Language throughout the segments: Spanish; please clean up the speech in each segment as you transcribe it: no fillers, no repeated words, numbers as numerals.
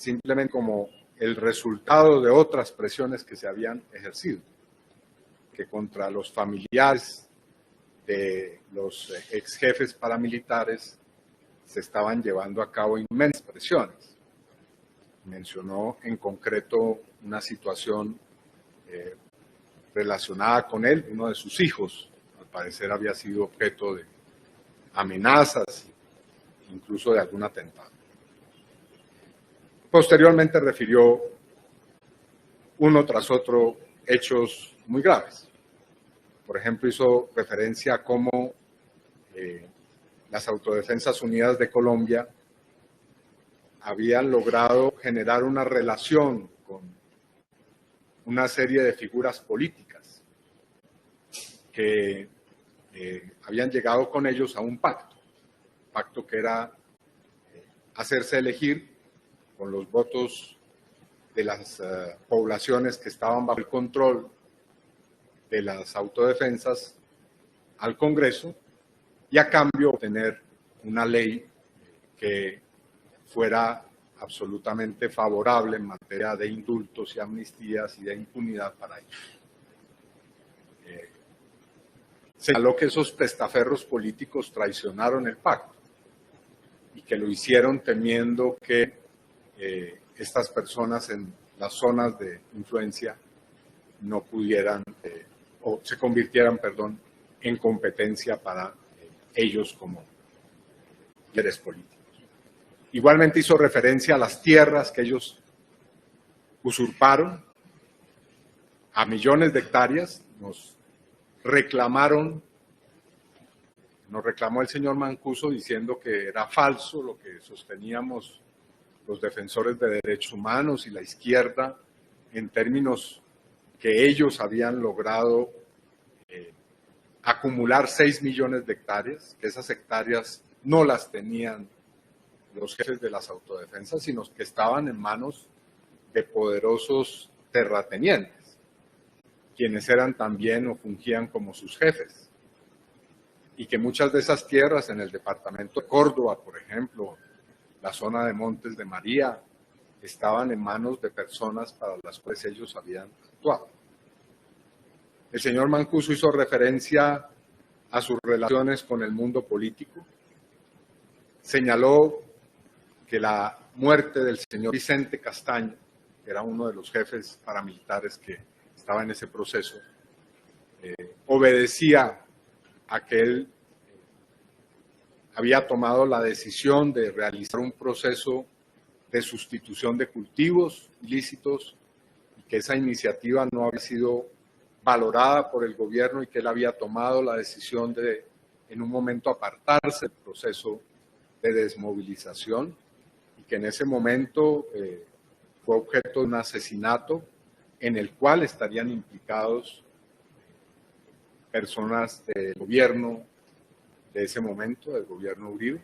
simplemente como el resultado de otras presiones que se habían ejercido, que contra los familiares de los ex jefes paramilitares se estaban llevando a cabo inmensas presiones. Mencionó en concreto una situación relacionada con él. Uno de sus hijos, al parecer, había sido objeto de amenazas, incluso de algún atentado. Posteriormente refirió uno tras otro hechos muy graves. Por ejemplo, hizo referencia a cómo las Autodefensas Unidas de Colombia habían logrado generar una relación con una serie de figuras políticas que habían llegado con ellos a un pacto que era hacerse elegir con los votos de las poblaciones que estaban bajo el control de las autodefensas al Congreso y a cambio obtener una ley que fuera absolutamente favorable en materia de indultos y amnistías y de impunidad para ellos. Señaló que esos testaferros políticos traicionaron el pacto y que lo hicieron temiendo que estas personas en las zonas de influencia no pudieran o se convirtieran, en competencia para ellos como líderes políticos. Igualmente hizo referencia a las tierras que ellos usurparon, a millones de hectáreas. Nos reclamó el señor Mancuso diciendo que era falso lo que sosteníamos los defensores de derechos humanos y la izquierda en términos que ellos habían logrado acumular 6 millones de hectáreas, que esas hectáreas no las tenían los jefes de las autodefensas, sino que estaban en manos de poderosos terratenientes, quienes eran también o fungían como sus jefes. Y que muchas de esas tierras en el departamento de Córdoba, por ejemplo, la zona de Montes de María, estaban en manos de personas para las cuales ellos habían actuado. El señor Mancuso hizo referencia a sus relaciones con el mundo político. Señaló que la muerte del señor Vicente Castaño, que era uno de los jefes paramilitares que estaba en ese proceso, obedecía a que él había tomado la decisión de realizar un proceso de sustitución de cultivos ilícitos y que esa iniciativa no había sido valorada por el gobierno y que él había tomado la decisión de en un momento apartarse del proceso de desmovilización y que en ese momento fue objeto de un asesinato en el cual estarían implicados personas del gobierno de ese momento, del gobierno Uribe.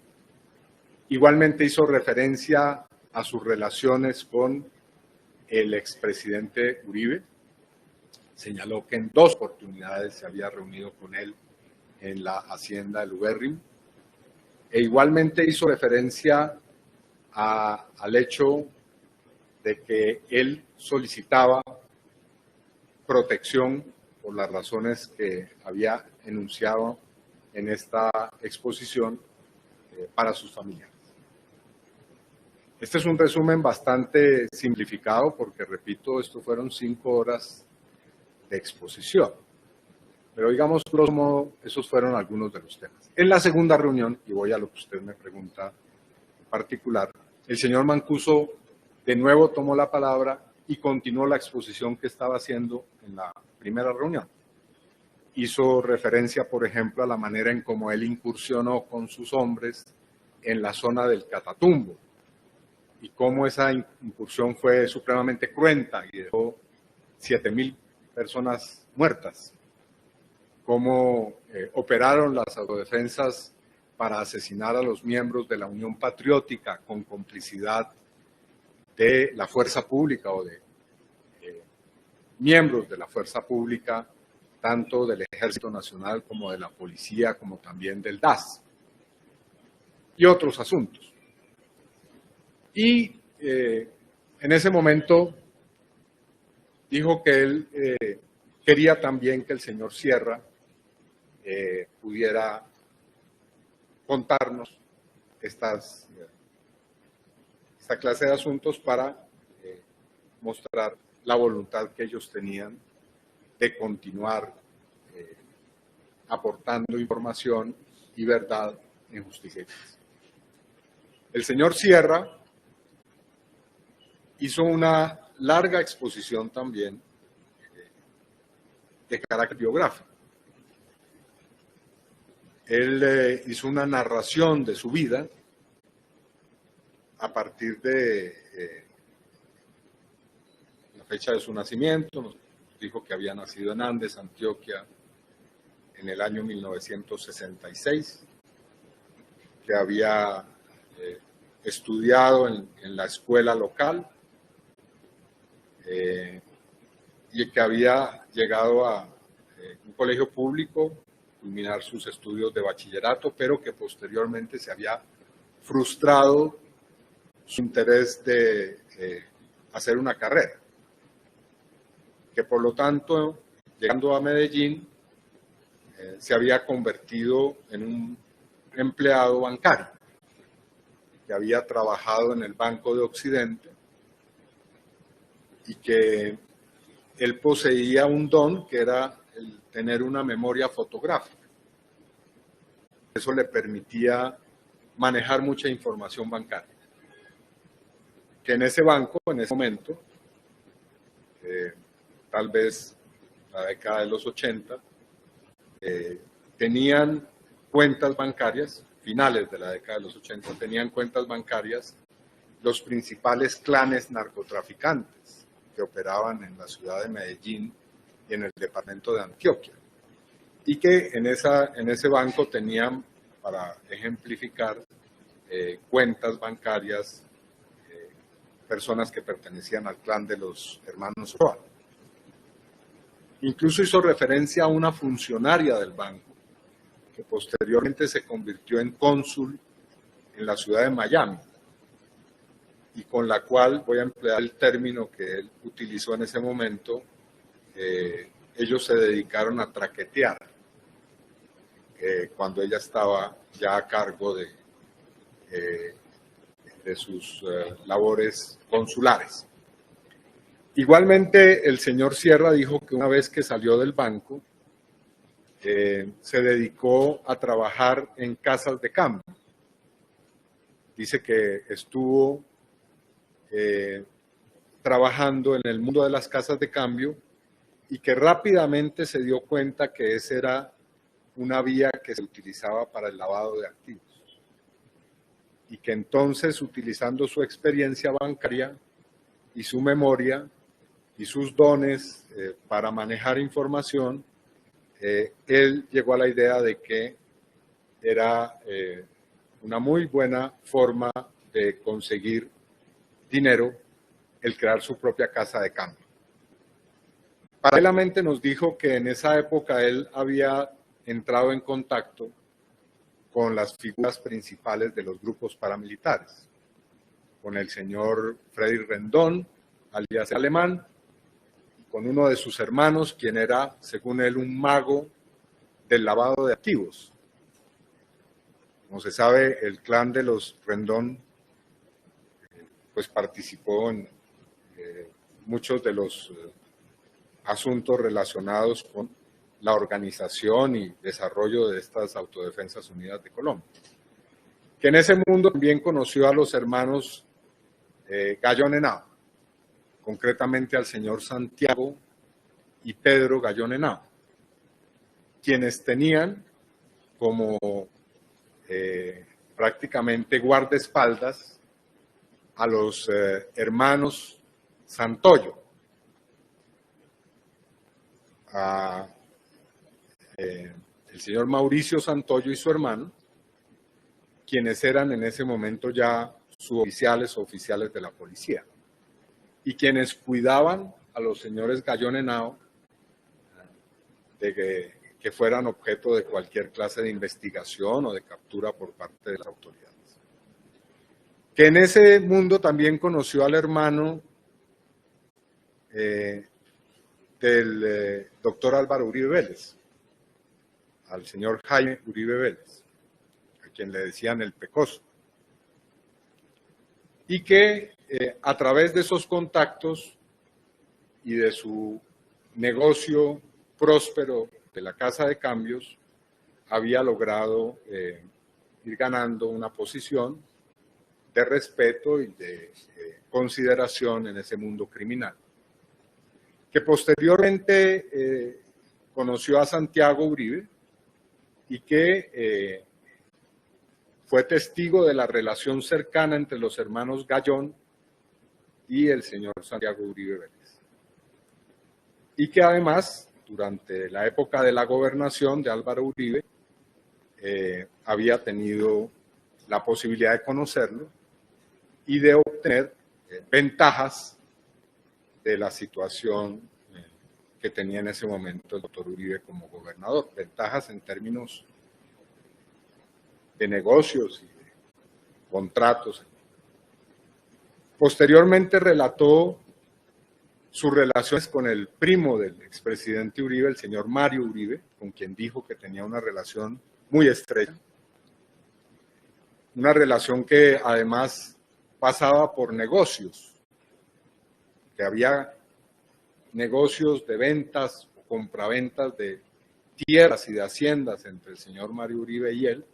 Igualmente hizo referencia a sus relaciones con el expresidente Uribe. Señaló que en 2 oportunidades se había reunido con él en la hacienda de Ubérrimo. E igualmente hizo referencia al hecho de que él solicitaba protección por las razones que había enunciado en esta exposición para sus familiares. Este es un resumen bastante simplificado porque, repito, esto fueron 5 horas de exposición. Pero digamos, grosso modo, esos fueron algunos de los temas. En la segunda reunión, y voy a lo que usted me pregunta en particular, el señor Mancuso de nuevo tomó la palabra y continuó la exposición que estaba haciendo en la primera reunión. Hizo referencia, por ejemplo, a la manera en cómo él incursionó con sus hombres en la zona del Catatumbo y cómo esa incursión fue supremamente cruenta y dejó 7.000 personas muertas, cómo operaron las autodefensas para asesinar a los miembros de la Unión Patriótica con complicidad de la fuerza pública o de miembros de la fuerza pública, tanto del Ejército Nacional como de la Policía, como también del DAS, y otros asuntos. Y en ese momento dijo que él quería también que el señor Sierra pudiera contarnos esta clase de asuntos para mostrar la voluntad que ellos tenían de continuar aportando información y verdad en Justicia y Paz. El señor Sierra hizo una larga exposición también de carácter biográfico. Él hizo una narración de su vida a partir de la fecha de su nacimiento. Nos dijo que había nacido en Andes, Antioquia, en el año 1966, que había estudiado en la escuela local y que había llegado a un colegio público, culminar sus estudios de bachillerato, pero que posteriormente se había frustrado su interés de hacer una carrera, que por lo tanto, llegando a Medellín, se había convertido en un empleado bancario, que había trabajado en el Banco de Occidente y que él poseía un don que era el tener una memoria fotográfica. Eso le permitía manejar mucha información bancaria. Que en ese banco, en ese momento, tal vez la década de los 80, tenían cuentas bancarias, finales de la década de los 80, tenían cuentas bancarias los principales clanes narcotraficantes que operaban en la ciudad de Medellín y en el departamento de Antioquia. Y que en ese banco tenían, para ejemplificar, cuentas bancarias, personas que pertenecían al clan de los hermanos Roa. Incluso hizo referencia a una funcionaria del banco, que posteriormente se convirtió en cónsul en la ciudad de Miami, y con la cual, voy a emplear el término que él utilizó en ese momento, ellos se dedicaron a traquetear cuando ella estaba ya a cargo de sus labores consulares. Igualmente, el señor Sierra dijo que una vez que salió del banco, se dedicó a trabajar en casas de cambio. Dice que estuvo trabajando en el mundo de las casas de cambio y que rápidamente se dio cuenta que esa era una vía que se utilizaba para el lavado de activos. Y que entonces, utilizando su experiencia bancaria y su memoria y sus dones para manejar información, él llegó a la idea de que era una muy buena forma de conseguir dinero el crear su propia casa de cambio. Paralelamente nos dijo que en esa época él había entrado en contacto con las figuras principales de los grupos paramilitares, con el señor Freddy Rendón, alias Alemán, con uno de sus hermanos, quien era, según él, un mago del lavado de activos. Como se sabe, el clan de los Rendón pues participó en muchos de los asuntos relacionados con la organización y desarrollo de estas Autodefensas Unidas de Colombia. Que en ese mundo también conoció a los hermanos Gallón Henao, concretamente al señor Santiago y Pedro Gallón Henao, quienes tenían como prácticamente guardaespaldas a los hermanos Santoyo, el señor Mauricio Santoyo y su hermano, quienes eran en ese momento ya suboficiales o oficiales de la policía, y quienes cuidaban a los señores Gallón Henao de que fueran objeto de cualquier clase de investigación o de captura por parte de las autoridades. Que en ese mundo también conoció al hermano del doctor Álvaro Uribe Vélez, al señor Jaime Uribe Vélez, a quien le decían el Pecoso, y que a través de esos contactos y de su negocio próspero de la Casa de Cambios, había logrado ir ganando una posición de respeto y de consideración en ese mundo criminal, que posteriormente conoció a Santiago Uribe y que fue testigo de la relación cercana entre los hermanos Gallón y el señor Santiago Uribe Vélez. Y que además, durante la época de la gobernación de Álvaro Uribe, había tenido la posibilidad de conocerlo y de obtener ventajas de la situación que tenía en ese momento el doctor Uribe como gobernador, ventajas en términos de negocios y de contratos. Posteriormente relató sus relaciones con el primo del expresidente Uribe, el señor Mario Uribe, con quien dijo que tenía una relación muy estrecha, una relación que además pasaba por negocios, que había negocios de ventas o compraventas de tierras y de haciendas entre el señor Mario Uribe y él,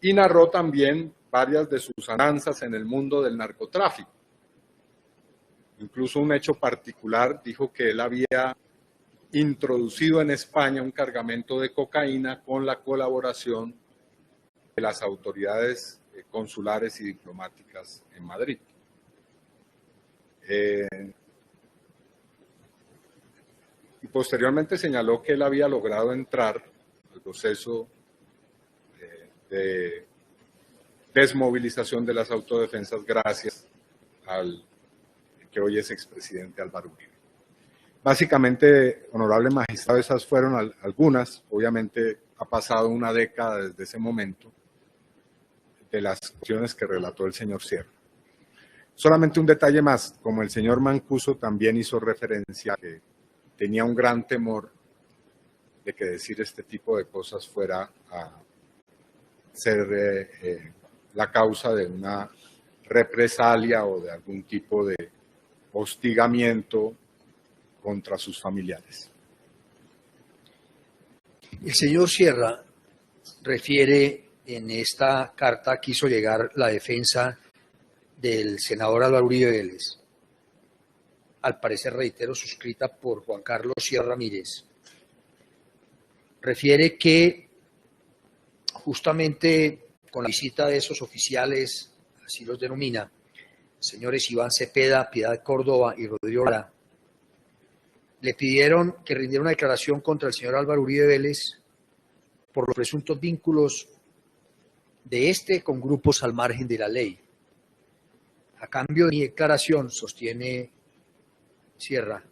y narró también varias de sus andanzas en el mundo del narcotráfico. Incluso un hecho particular, dijo que él había introducido en España un cargamento de cocaína con la colaboración de las autoridades consulares y diplomáticas en Madrid. Y posteriormente señaló que él había logrado entrar al proceso de desmovilización de las autodefensas gracias al que hoy es expresidente Álvaro Uribe. Básicamente, honorable magistrado, esas fueron algunas. Obviamente ha pasado una década desde ese momento de las cuestiones que relató el señor Sierra. Solamente un detalle más, como el señor Mancuso también hizo referencia a que tenía un gran temor de que decir este tipo de cosas fuera a ser la causa de una represalia o de algún tipo de hostigamiento contra sus familiares. El señor Sierra refiere en esta carta que hizo llegar la defensa del senador Álvaro Uribe Vélez, al parecer, reitero, suscrita por Juan Carlos Sierra Ramírez, refiere que justamente con la visita de esos oficiales, así los denomina, señores Iván Cepeda, Piedad Córdoba y Rodrigo Lara, le pidieron que rindiera una declaración contra el señor Álvaro Uribe Vélez por los presuntos vínculos de este con grupos al margen de la ley. A cambio de mi declaración, sostiene Sierra,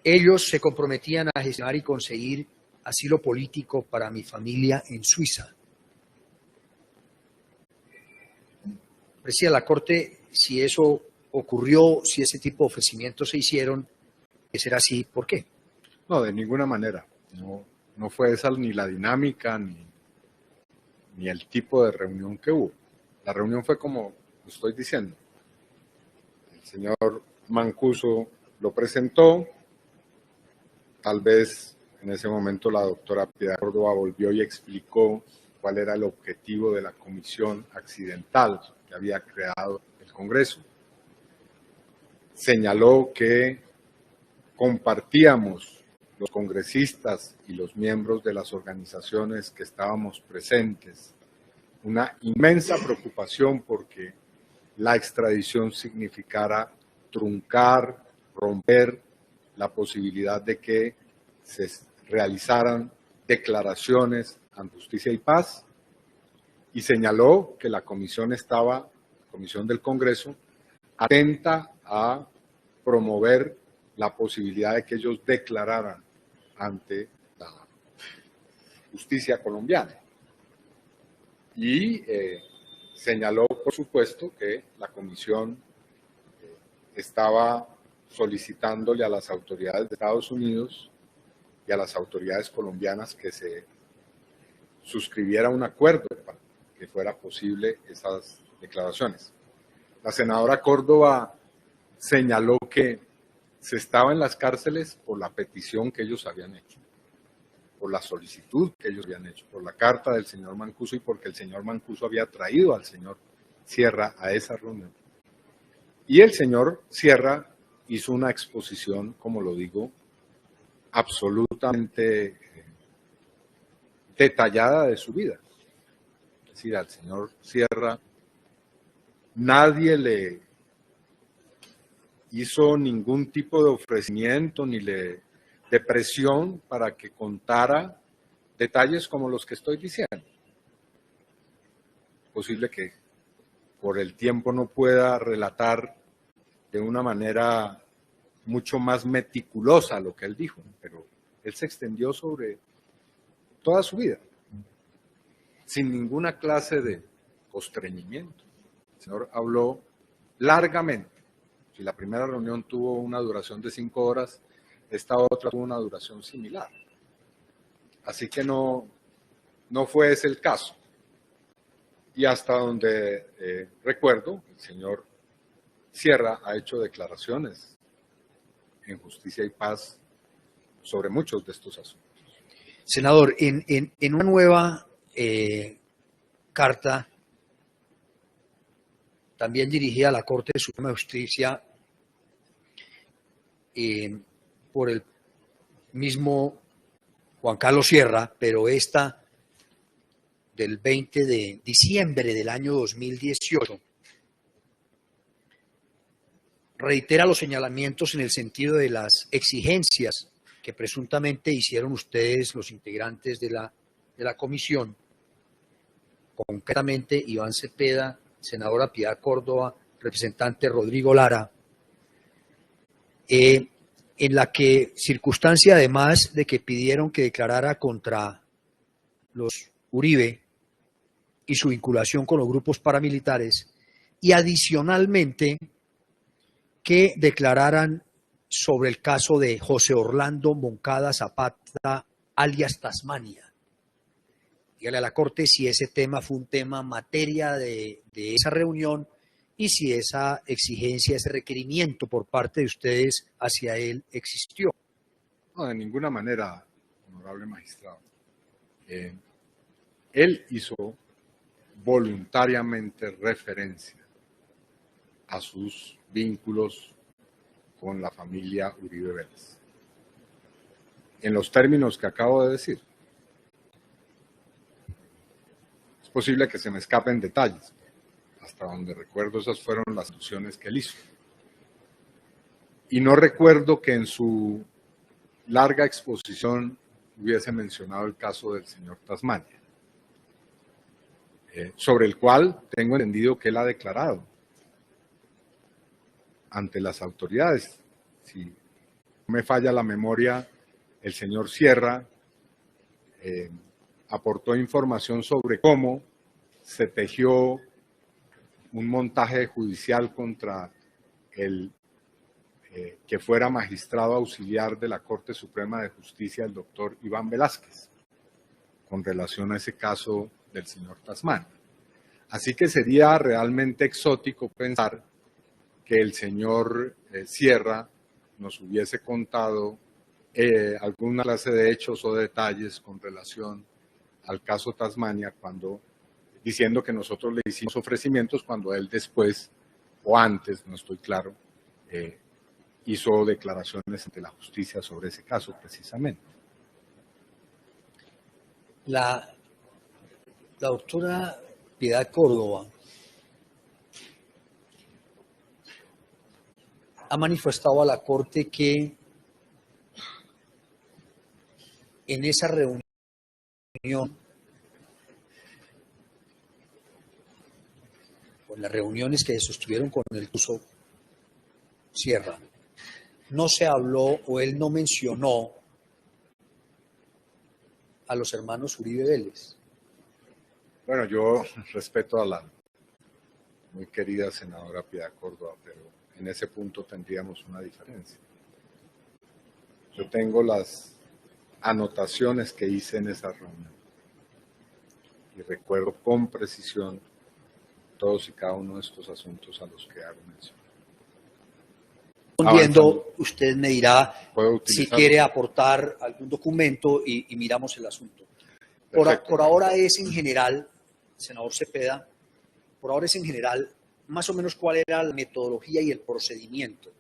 ellos se comprometían a gestionar y conseguir asilo político para mi familia en Suiza. Decía la Corte si eso ocurrió, si ese tipo de ofrecimientos se hicieron, que será así, ¿por qué? No, de ninguna manera. No fue esa ni la dinámica ni el tipo de reunión que hubo. La reunión fue como estoy diciendo. El señor Mancuso lo presentó, tal vez en ese momento la doctora Piedad Córdoba volvió y explicó cuál era el objetivo de la comisión accidental que había creado el Congreso. Señaló que compartíamos los congresistas y los miembros de las organizaciones que estábamos presentes una inmensa preocupación porque la extradición significara truncar, romper la posibilidad de que se realizaran declaraciones ante Justicia y Paz, y señaló que la comisión del Congreso, atenta a promover la posibilidad de que ellos declararan ante la justicia colombiana. Y señaló, por supuesto, que la comisión estaba solicitándole a las autoridades de Estados Unidos y a las autoridades colombianas que se suscribiera un acuerdo para que fuera posible esas declaraciones. La senadora Córdoba señaló que se estaba en las cárceles por la petición que ellos habían hecho, por la solicitud que ellos habían hecho, por la carta del señor Mancuso y porque el señor Mancuso había traído al señor Sierra a esa reunión. Y el señor Sierra hizo una exposición, como lo digo, absolutamente detallada de su vida. Es decir, al señor Sierra nadie le hizo ningún tipo de ofrecimiento ni de presión para que contara detalles como los que estoy diciendo. Posible que por el tiempo no pueda relatar de una manera mucho más meticulosa lo que él dijo, pero él se extendió sobre toda su vida, sin ninguna clase de constreñimiento. El señor habló largamente. Si la primera reunión tuvo una duración de 5 horas, esta otra tuvo una duración similar. Así que no fue ese el caso. Y hasta donde recuerdo, el señor Sierra ha hecho declaraciones en Justicia y Paz sobre muchos de estos asuntos. Senador, en una nueva carta, también dirigida a la Corte Suprema de Justicia, por el mismo Juan Carlos Sierra, pero esta del 20 de diciembre del año 2018, reitera los señalamientos en el sentido de las exigencias que presuntamente hicieron ustedes, los integrantes de la comisión, concretamente Iván Cepeda, senadora Piedad Córdoba, representante Rodrigo Lara, en la que circunstancia además de que pidieron que declarara contra los Uribe y su vinculación con los grupos paramilitares, y adicionalmente que declararan sobre el caso de José Orlando Moncada Zapata, alias Tasmania. Dígale a la Corte si ese tema fue un tema materia de esa reunión y si esa exigencia, ese requerimiento por parte de ustedes hacia él existió. No, de ninguna manera, honorable magistrado. Él hizo voluntariamente referencia a sus vínculos con la familia Uribe Vélez. En los términos que acabo de decir. Es posible que se me escapen detalles. Hasta donde recuerdo, esas fueron las alusiones que él hizo. Y no recuerdo que en su larga exposición hubiese mencionado el caso del señor Tasmania, sobre el cual tengo entendido que él ha declarado ante las autoridades. Si no me falla la memoria, el señor Sierra aportó información sobre cómo se tejió un montaje judicial contra el que fuera magistrado auxiliar de la Corte Suprema de Justicia, el doctor Iván Velázquez, con relación a ese caso del señor Tasmania. Así que sería realmente exótico pensar que el señor Sierra nos hubiese contado alguna clase de hechos o detalles con relación al caso Tasmania, diciendo que nosotros le hicimos ofrecimientos cuando él después, o antes, no estoy claro, hizo declaraciones ante la justicia sobre ese caso precisamente. La doctora Piedad Córdoba ha manifestado a la Corte que en esa reunión o en las reuniones que se sostuvieron con el Cuso Sierra, no se habló o él no mencionó a los hermanos Uribe Vélez. Bueno, yo respeto a la muy querida senadora Piedad Córdoba, pero en ese punto tendríamos una diferencia. Yo tengo las anotaciones que hice en esa reunión y recuerdo con precisión todos y cada uno de estos asuntos a los que hago mención. Respondiendo, usted me dirá si quiere utilizarlo. aportar algún documento y miramos el asunto. Por ahora es en general, senador Cepeda, por ahora es en general, más o menos cuál era la metodología y el procedimiento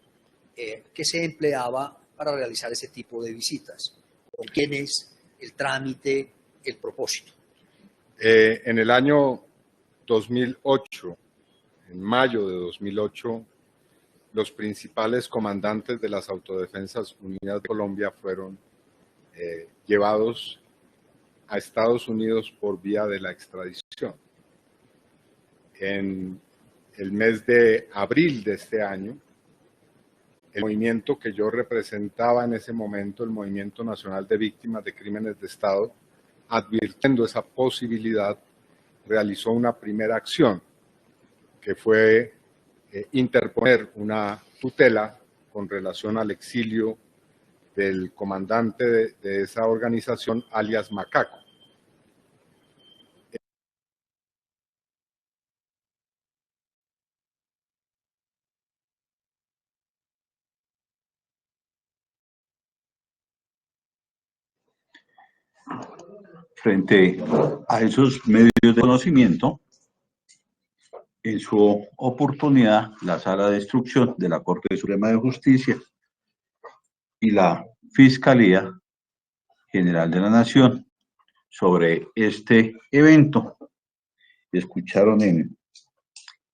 que se empleaba para realizar ese tipo de visitas. ¿Con quiénes? El trámite, el propósito. En el año 2008, en mayo de 2008, los principales comandantes de las Autodefensas Unidas de Colombia fueron llevados a Estados Unidos por vía de la extradición. En el mes de abril de este año, el movimiento que yo representaba en ese momento, el Movimiento Nacional de Víctimas de Crímenes de Estado, advirtiendo esa posibilidad, realizó una primera acción, que fue interponer una tutela con relación al exilio del comandante de esa organización, alias Macaco. Frente a esos medios de conocimiento, en su oportunidad, la Sala de Instrucción de la Corte Suprema de Justicia y la Fiscalía General de la Nación sobre este evento escucharon en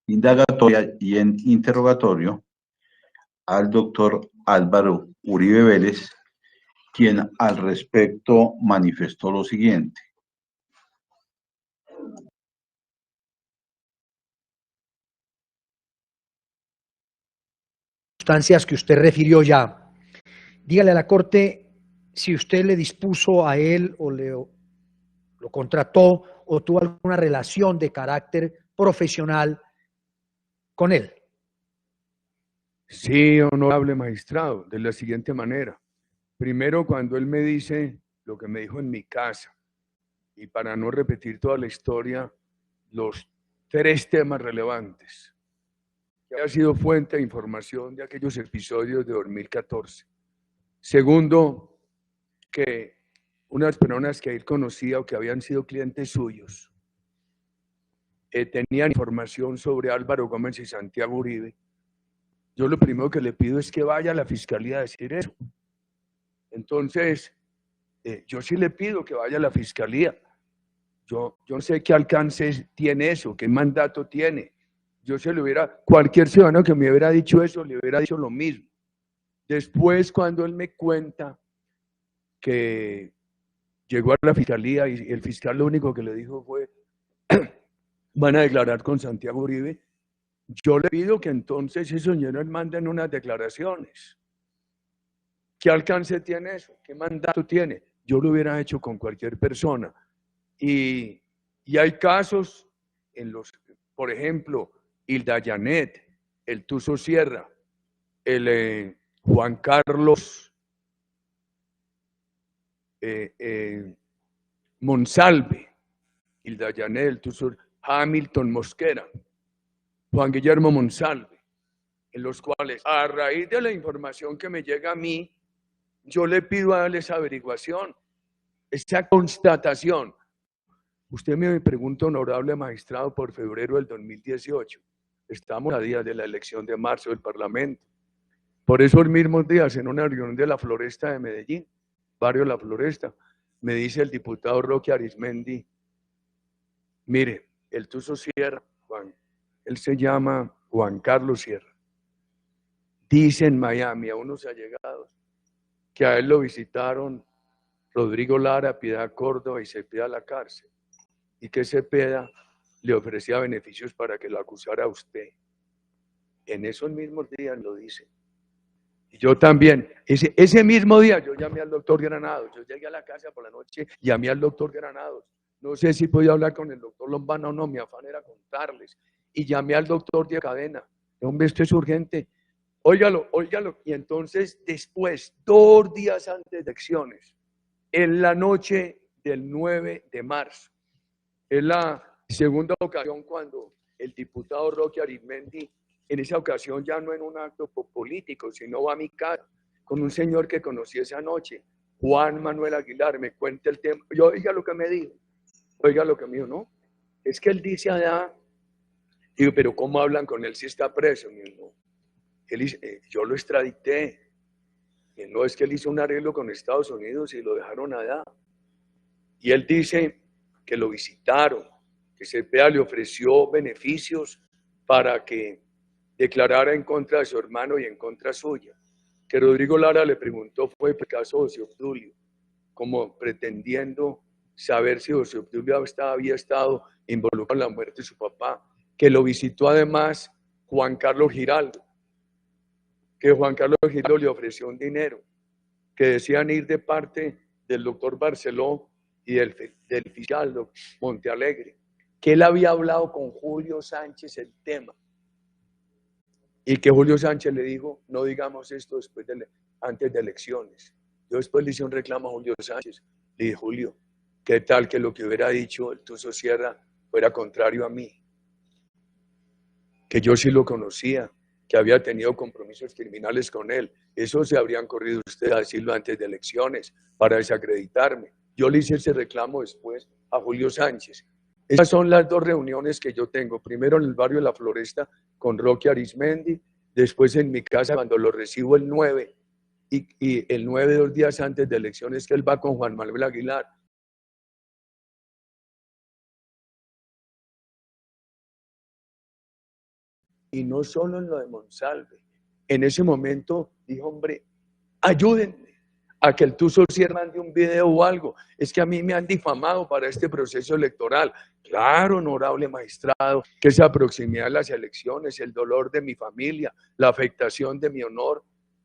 indagatoria y en interrogatorio al doctor Álvaro Uribe Vélez, quien al respecto manifestó lo siguiente. Circunstancias que usted refirió ya. Dígale a la Corte si usted le dispuso a él o lo contrató o tuvo alguna relación de carácter profesional con él. Sí, honorable magistrado, de la siguiente manera. Primero, cuando él me dice lo que me dijo en mi casa, y para no repetir toda la historia, los 3 temas relevantes, que ha sido fuente de información de aquellos episodios de 2014. Segundo, que unas personas que él conocía o que habían sido clientes suyos tenían información sobre Álvaro Gómez y Santiago Uribe. Yo lo primero que le pido es que vaya a la fiscalía a decir eso. Entonces, yo sí le pido que vaya a la fiscalía. Yo no sé qué alcance tiene eso, qué mandato tiene. Yo se lo hubiera, cualquier ciudadano que me hubiera dicho eso, le hubiera dicho lo mismo. Después, cuando él me cuenta que llegó a la fiscalía y el fiscal lo único que le dijo fue, van a declarar con Santiago Uribe, yo le pido que entonces esos señores manden unas declaraciones. ¿Qué alcance tiene eso? ¿Qué mandato tiene? Yo lo hubiera hecho con cualquier persona. Y hay casos en los, por ejemplo, Hilda Janet, el Tuzo Sierra, el Juan Carlos Monsalve, Hilda Janet, el Tuzo, Hamilton Mosquera, Juan Guillermo Monsalve, en los cuales, a raíz de la información que me llega a mí, yo le pido a darle esa averiguación, esa constatación. Usted me pregunta, honorable magistrado, por febrero del 2018. Estamos a días de la elección de marzo del Parlamento. Por esos mismos días, en una reunión de la Floresta de Medellín, barrio La Floresta, me dice el diputado Roque Arismendi, mire, el Tuzo Sierra, Juan, él se llama Juan Carlos Sierra. Dice en Miami a unos allegados que a él lo visitaron Rodrigo Lara, Piedad Córdoba y Cepeda a la cárcel, y que Cepeda le ofrecía beneficios para que lo acusara a usted. En esos mismos días lo dice. Y yo también, ese mismo día yo llamé al doctor Granados, yo llegué a la casa por la noche, llamé al doctor Granados. No sé si podía hablar con el doctor Lombana o no, mi afán era contarles y llamé al doctor de cadena. Hombre, esto es urgente. Óigalo, óigalo. Y entonces después, 2 días antes de elecciones, en la noche del 9 de marzo, es la segunda ocasión cuando el diputado Roque Arizmendi, en esa ocasión ya no en un acto político, sino va a mi casa con un señor que conocí esa noche, Juan Manuel Aguilar, me cuenta el tema. Yo, oiga lo que me dijo, oiga lo que me dijo, no, es que él dice allá, digo, pero ¿cómo hablan con él si está preso? No. Él dice, yo lo extradité. Y no, es que él hizo un arreglo con Estados Unidos y lo dejaron allá. Y él dice que lo visitaron, que Cepeda le ofreció beneficios para que declarara en contra de su hermano y en contra suya. Que Rodrigo Lara le preguntó fue el caso de José Obdulio, como pretendiendo saber si José Obdulio había estado involucrado en la muerte de su papá, que lo visitó además Juan Carlos Giraldo, que Juan Carlos Giraldo le ofreció un dinero, que decían ir de parte del doctor Barceló y del fiscal Montealegre, que él había hablado con Julio Sánchez el tema, y que Julio Sánchez le dijo, no digamos esto antes de elecciones. Yo después le hice un reclamo a Julio Sánchez, le dije, Julio, ¿qué tal que lo que hubiera dicho el Tuzo Sierra fuera contrario a mí? Que yo sí lo conocía, que había tenido compromisos criminales con él. Eso se habrían corrido ustedes a decirlo antes de elecciones para desacreditarme. Yo le hice ese reclamo después a Julio Sánchez. Esas son las 2 reuniones que yo tengo. Primero en el barrio de La Floresta con Roque Arizmendi, después en mi casa cuando lo recibo el 9, y el 9 2 días antes de elecciones que él va con Juan Manuel Aguilar. Y no solo en lo de Monsalve. En ese momento dijo, hombre, ayúdenme a que el Tuzo Sierra mande un video o algo. Es que a mí me han difamado para este proceso electoral. Claro, honorable magistrado, que esa proximidad a las elecciones, el dolor de mi familia, la afectación de mi honor,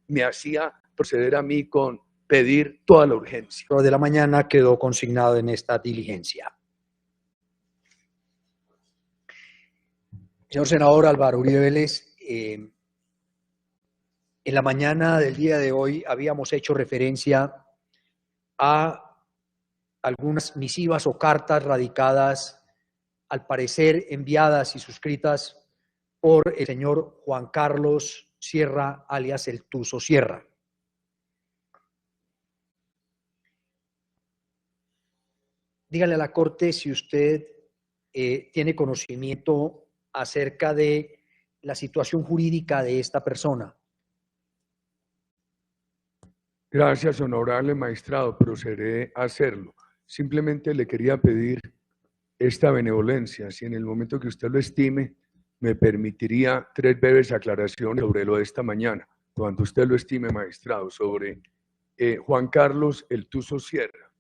me hacía proceder a mí con pedir toda la urgencia. De la mañana quedó consignado en esta diligencia. Señor senador Álvaro Uribe Vélez, en la mañana del día de hoy habíamos hecho referencia a algunas misivas o cartas radicadas, al parecer enviadas y suscritas por el señor Juan Carlos Sierra, alias el Tuzo Sierra. Dígale a la Corte si usted tiene conocimiento acerca de la situación jurídica de esta persona. Gracias, honorable magistrado, procederé a hacerlo. Simplemente le quería pedir esta benevolencia, si en el momento que usted lo estime, me permitiría 3 breves aclaraciones sobre lo de esta mañana, cuando usted lo estime, magistrado, sobre Juan Carlos el Tuzo Sierra.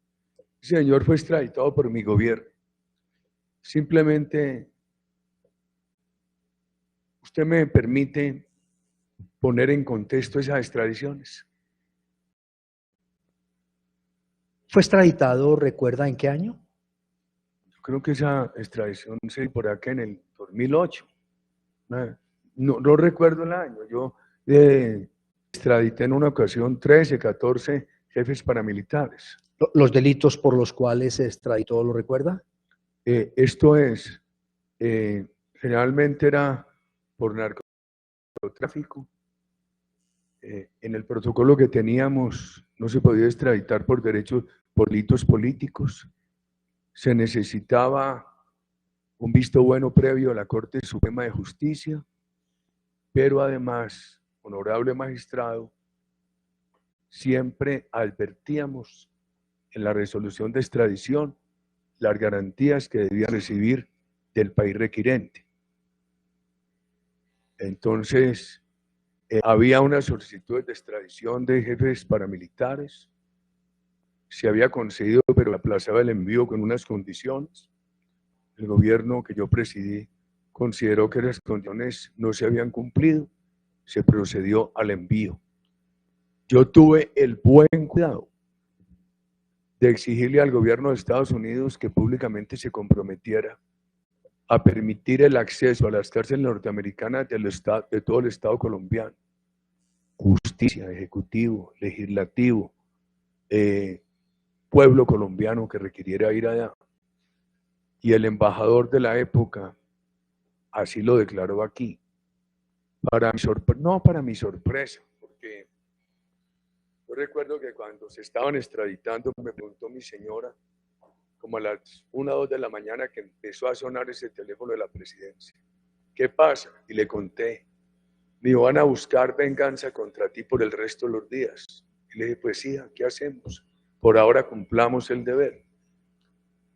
Ese señor fue extraditado por mi gobierno. Simplemente, ¿usted me permite poner en contexto esas extradiciones? ¿Fue extraditado, recuerda, en qué año? Yo creo que esa extradición se por acá en el 2008. No recuerdo el año. Yo extradité en una ocasión 13, 14 jefes paramilitares. ¿Los delitos por los cuales se extraditó, lo recuerda? Esto es, generalmente era por narcotráfico. En el protocolo que teníamos no se podía extraditar por delitos políticos. Se necesitaba un visto bueno previo a la Corte Suprema de Justicia, pero además, honorable magistrado, siempre advertíamos en la resolución de extradición las garantías que debía recibir del país requirente. Entonces, había una solicitud de extradición de jefes paramilitares, se había concedido, pero aplazaba el envío con unas condiciones. El gobierno que yo presidí consideró que las condiciones no se habían cumplido, se procedió al envío. Yo tuve el buen cuidado de exigirle al gobierno de Estados Unidos que públicamente se comprometiera a permitir el acceso a las cárceles norteamericanas de todo el Estado colombiano. Justicia, ejecutivo, legislativo, pueblo colombiano que requiriera ir allá. Y el embajador de la época así lo declaró aquí. No para mi sorpresa, porque yo recuerdo que cuando se estaban extraditando me preguntó mi señora, como a las 1 o 2 de la mañana, que empezó a sonar ese teléfono de la presidencia. ¿Qué pasa? Y le conté. Me dijo, van a buscar venganza contra ti por el resto de los días. Y le dije, pues sí, ¿qué hacemos? Por ahora cumplamos el deber.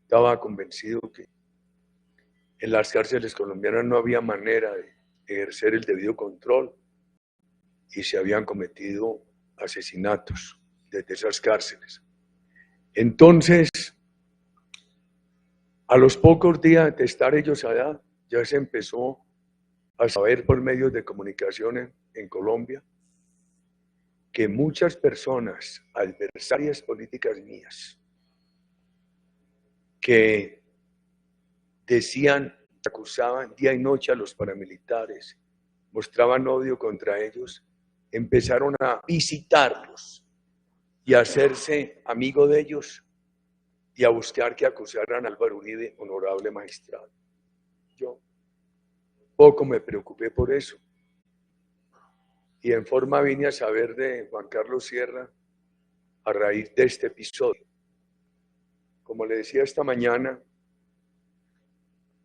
Estaba convencido que en las cárceles colombianas no había manera de ejercer el debido control y se habían cometido asesinatos desde esas cárceles. Entonces, a los pocos días de estar ellos allá, ya se empezó a saber por medios de comunicación en Colombia que muchas personas adversarias políticas mías que decían, acusaban día y noche a los paramilitares, mostraban odio contra ellos, empezaron a visitarlos y a hacerse amigo de ellos y a buscar que acusaran a Álvaro Uribe, honorable magistrado. Yo poco me preocupé por eso. Y en forma vine a saber de Juan Carlos Sierra a raíz de este episodio. Como le decía esta mañana,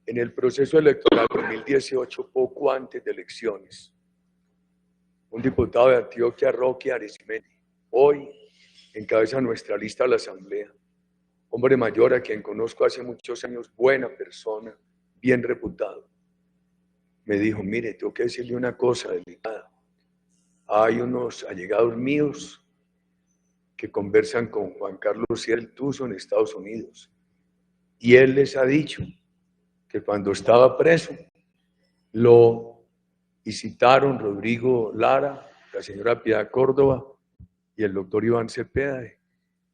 en el proceso electoral 2018, poco antes de elecciones, un diputado de Antioquia, Roque Arismendi, hoy encabeza nuestra lista a la Asamblea, hombre mayor a quien conozco hace muchos años, buena persona, bien reputado, me dijo, mire, tengo que decirle una cosa delicada. Hay unos allegados míos que conversan con Juan Carlos Sierra el Tuzo en Estados Unidos. Y él les ha dicho que cuando estaba preso, lo visitaron Rodrigo Lara, la señora Piedad Córdoba y el doctor Iván Cepeda,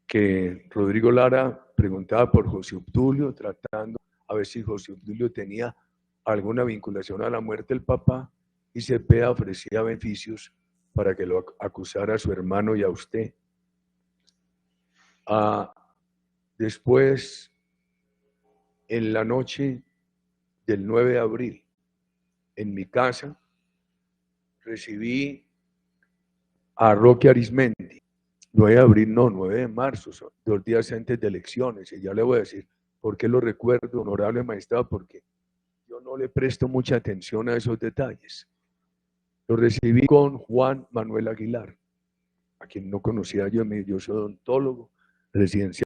que Rodrigo Lara preguntaba por José Obdulio, tratando a ver si José Obdulio tenía alguna vinculación a la muerte del papá, y Cepeda ofrecía beneficios para que lo acusara a su hermano y a usted. Después, en la noche del 9 de abril, en mi casa, recibí a Roque Arismendi. 9 de abril, no, 9 de marzo, son 2 días antes de elecciones. Y ya le voy a decir por qué lo recuerdo, honorable magistrado, porque yo no le presto mucha atención a esos detalles. Lo recibí con Juan Manuel Aguilar, a quien no conocía yo. Yo soy odontólogo, residenciado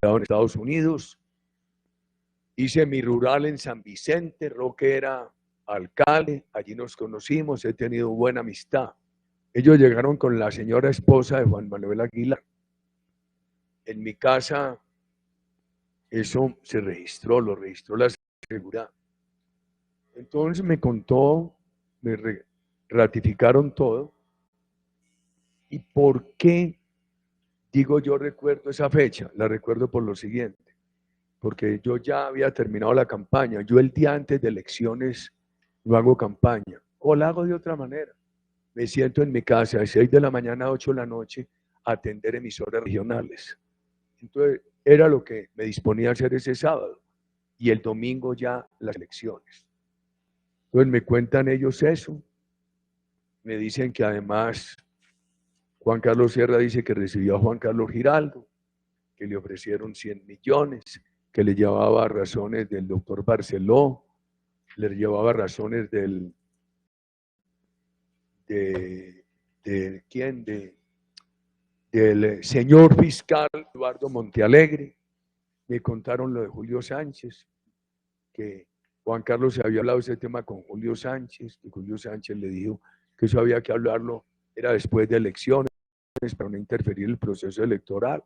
en Estados Unidos. Hice mi rural en San Vicente, Roque era alcalde, allí nos conocimos, he tenido buena amistad. Ellos llegaron con la señora esposa de Juan Manuel Aguilar. En mi casa eso se registró, lo registró la seguridad. Entonces me contó, me ratificaron todo. ¿Y por qué digo yo recuerdo esa fecha? La recuerdo por lo siguiente, porque yo ya había terminado la campaña. Yo el día antes de elecciones no hago campaña, o la hago de otra manera. Me siento en mi casa de 6 de la mañana a 8 de la noche a atender emisoras regionales. Entonces era lo que me disponía a hacer ese sábado, y el domingo ya las elecciones. Entonces me cuentan ellos eso, me dicen que además Juan Carlos Sierra dice que recibió a Juan Carlos Giraldo, que le ofrecieron 100 millones, que le llevaba razones del doctor Barceló, le llevaba razones del señor fiscal Eduardo Montealegre. Me contaron lo de Julio Sánchez, que Juan Carlos se había hablado de ese tema con Julio Sánchez, y Julio Sánchez le dijo que eso había que hablarlo, era después de elecciones, para no interferir en el proceso electoral.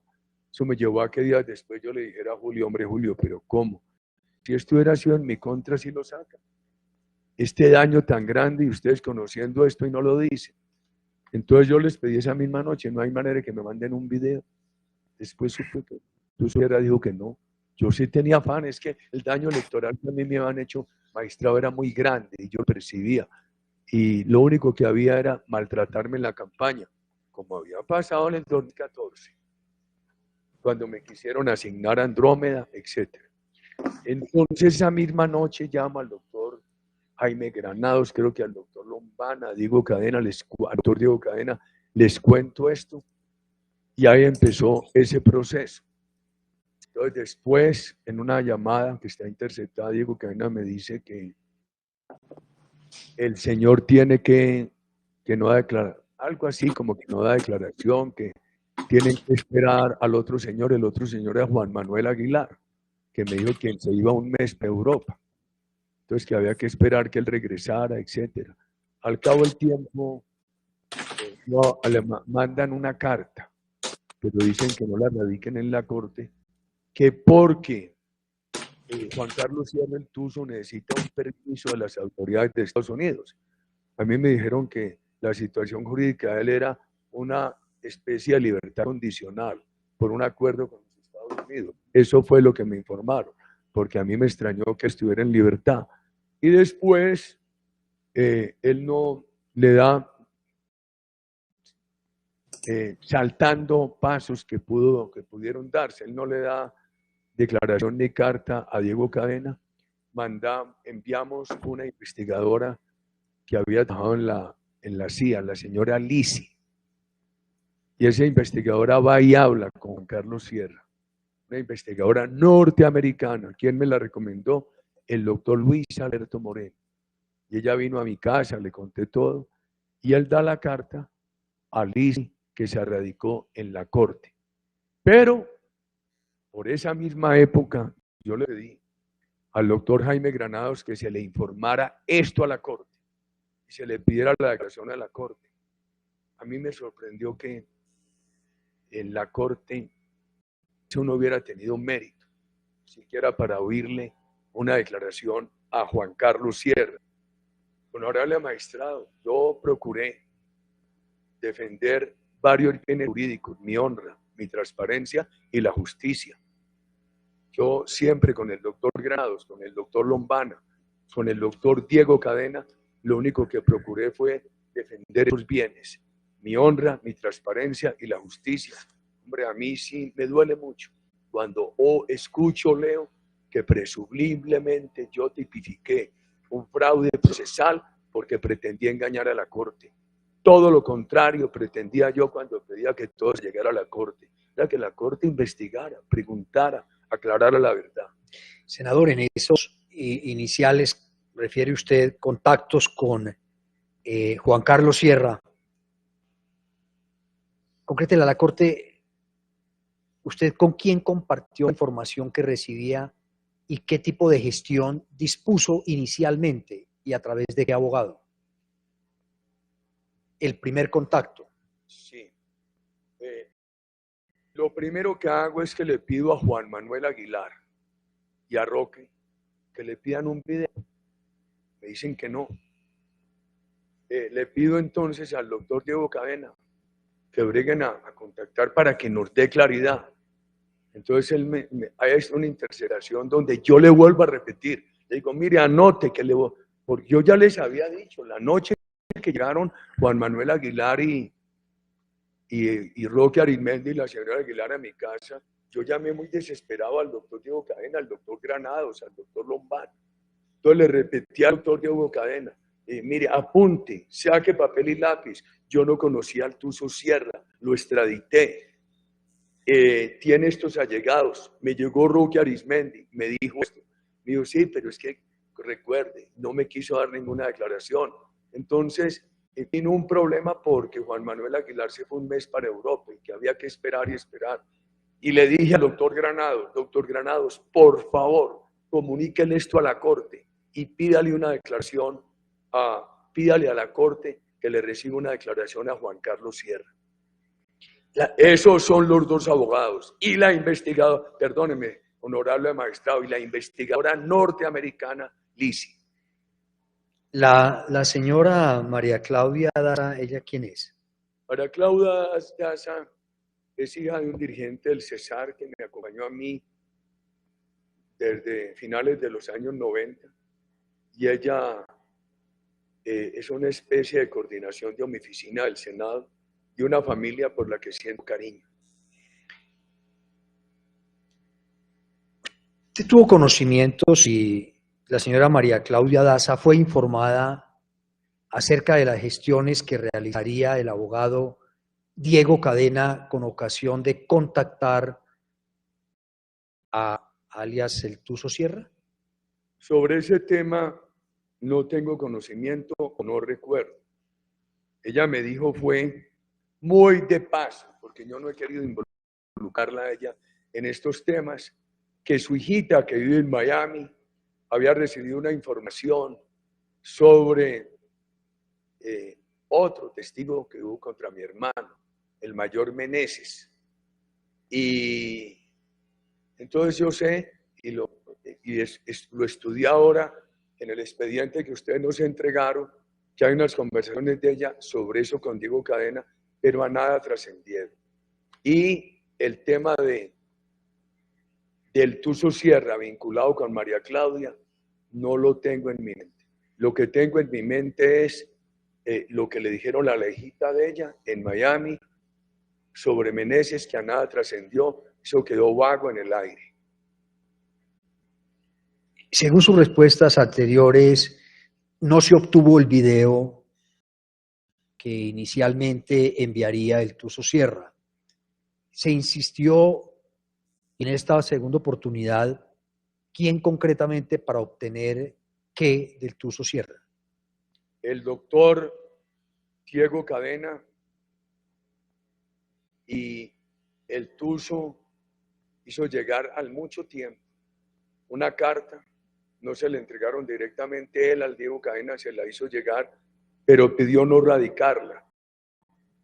Eso me llevó a que días después yo le dijera a Julio, hombre Julio, pero ¿cómo? Si esto hubiera sido en mi contra, sí lo sacan. Este daño tan grande y ustedes conociendo esto y no lo dicen. Entonces yo les pedí esa misma noche, no hay manera de que me manden un video. Después supe que Sierra dijo que no, Yo sí tenía afán, es que el daño electoral que a mí me habían hecho, magistrado, era muy grande y yo percibía. Y lo único que había era maltratarme en la campaña, como había pasado en el 2014, cuando me quisieron asignar a Andrómeda, etc. Entonces esa misma noche llamo al doctor Jaime Granados, creo que al doctor Lombana, al doctor Diego Cadena, les cuento esto y ahí empezó ese proceso. Entonces después, en una llamada que está interceptada, Diego Cadena me dice que el señor tiene que no declarar, algo así como que no da declaración, que tienen que esperar al otro señor. El otro señor era Juan Manuel Aguilar, que me dijo que se iba un mes para Europa. Entonces que había que esperar que él regresara, etcétera. Al cabo del tiempo, le mandan una carta, pero dicen que no la radiquen en la corte, que porque Juan Carlos Sierra el Tuzo necesita un permiso de las autoridades de Estados Unidos. A mí me dijeron que la situación jurídica de él era una especie de libertad condicional por un acuerdo con los Estados Unidos. Eso fue lo que me informaron, porque a mí me extrañó que estuviera en libertad. Y después, él no le da, saltando pasos que pudieron darse, él no le da declaración ni carta a Diego Cadena. Enviamos una investigadora que había trabajado en la CIA, la señora Lisi. Y esa investigadora va y habla con Carlos Sierra, una investigadora norteamericana. ¿Quién me la recomendó? El doctor Luis Alberto Moreno. Y ella vino a mi casa, le conté todo, y él da la carta a Lisi, que se radicó en la corte. Pero, por esa misma época, yo le pedí al doctor Jaime Granados que se le informara esto a la corte, y se le pidiera la declaración a la corte. A mí me sorprendió que en la corte eso no hubiera tenido mérito, siquiera para oírle una declaración a Juan Carlos Sierra. Honorable magistrado, yo procuré defender varios bienes jurídicos, mi honra, mi transparencia y la justicia. Yo siempre con el doctor Granados, con el doctor Lombana, con el doctor Diego Cadena, lo único que procuré fue defender esos bienes, mi honra, mi transparencia y la justicia. Hombre, a mí sí me duele mucho cuando escucho, leo, que presumiblemente yo tipifiqué un fraude procesal porque pretendía engañar a la corte. Todo lo contrario pretendía yo cuando pedía que todo llegara a la corte, era que la corte investigara, preguntara, aclarara la verdad. Senador, en esos iniciales refiere usted contactos con Juan Carlos Sierra. Concrétela a la corte, ¿usted con quién compartió la información que recibía y qué tipo de gestión dispuso inicialmente y a través de qué abogado? El primer contacto. Sí. Lo primero que hago es que le pido a Juan Manuel Aguilar y a Roque que le pidan un video. Me dicen que no. Le pido entonces al doctor Diego Cadena que breguen a contactar para que nos dé claridad. Entonces hay una intercelación donde yo le vuelvo a repetir. Le digo, mire, anote que porque yo ya les había dicho, la noche que llegaron Juan Manuel Aguilar y Roque Arismendi y la señora Aguilar a mi casa, yo llamé muy desesperado al doctor Diego Cadena, al doctor Granados, al doctor Lombana. Entonces le repetí al doctor Diego Cadena, mire, apunte, saque papel y lápiz. Yo no conocía al Tuzo Sierra, lo extradité. Tiene estos allegados. Me llegó Roque Arismendi, me dijo esto. Me dijo, sí, pero es que recuerde, no me quiso dar ninguna declaración. Entonces, vino un problema porque Juan Manuel Aguilar se fue un mes para Europa y que había que esperar y esperar. Y le dije al doctor Granados, por favor, comuníquele esto a la corte y pídale una declaración, pídale a la corte que le reciba una declaración a Juan Carlos Sierra. Esos son los dos abogados. Y la investigadora, perdóneme, honorable magistrado, y la investigadora norteamericana, Lisi. La señora María Claudia Daza, ¿ella quién es? María Claudia Daza es hija de un dirigente del Cesar que me acompañó a mí desde finales de los años 90 y ella es una especie de coordinación de mi oficina del Senado y una familia por la que siento cariño. ¿Usted tuvo conocimiento si la señora María Claudia Daza fue informada acerca de las gestiones que realizaría el abogado Diego Cadena con ocasión de contactar a alias el Tuzo Sierra? Sobre ese tema no tengo conocimiento o no recuerdo. Ella me dijo fue muy de paso, porque yo no he querido involucrarla a ella en estos temas, que su hijita que vive en Miami había recibido una información sobre otro testigo que hubo contra mi hermano, el mayor Meneses. Y entonces yo sé, y lo estudié ahora en el expediente que ustedes nos entregaron, que hay unas conversaciones de ella sobre eso con Diego Cadena, pero a nada trascendieron. Y el tema del Tuzo Sierra vinculado con María Claudia, no lo tengo en mi mente. Lo que tengo en mi mente es lo que le dijeron a la hijita de ella en Miami sobre Meneses, que a nada trascendió, eso quedó vago en el aire. Según sus respuestas anteriores, no se obtuvo el video que inicialmente enviaría el Tuzo Sierra. Se insistió en esta segunda oportunidad, ¿quién concretamente para obtener qué del Tuzo Sierra? El doctor Diego Cadena y el Tuzo hizo llegar al mucho tiempo una carta. No se le entregaron directamente él al Diego Cadena, se la hizo llegar, pero pidió no radicarla,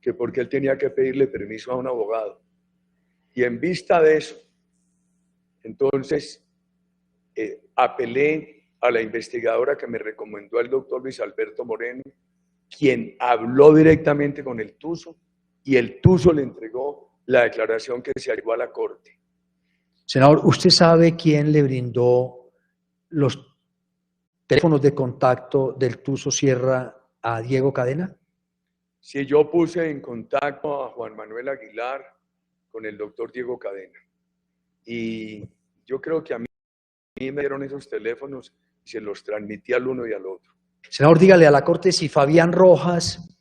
que porque él tenía que pedirle permiso a un abogado. Y en vista de eso, entonces apelé a la investigadora que me recomendó el doctor Luis Alberto Moreno, quien habló directamente con el Tuzo, y el Tuzo le entregó la declaración que se llevó a la corte. Senador, ¿usted sabe quién le brindó los teléfonos de contacto del Tuzo Sierra a Diego Cadena? Sí, yo puse en contacto a Juan Manuel Aguilar con el doctor Diego Cadena. Y yo creo que a mí me dieron esos teléfonos y se los transmití al uno y al otro. Senador, dígale a la Corte si Fabián Rojas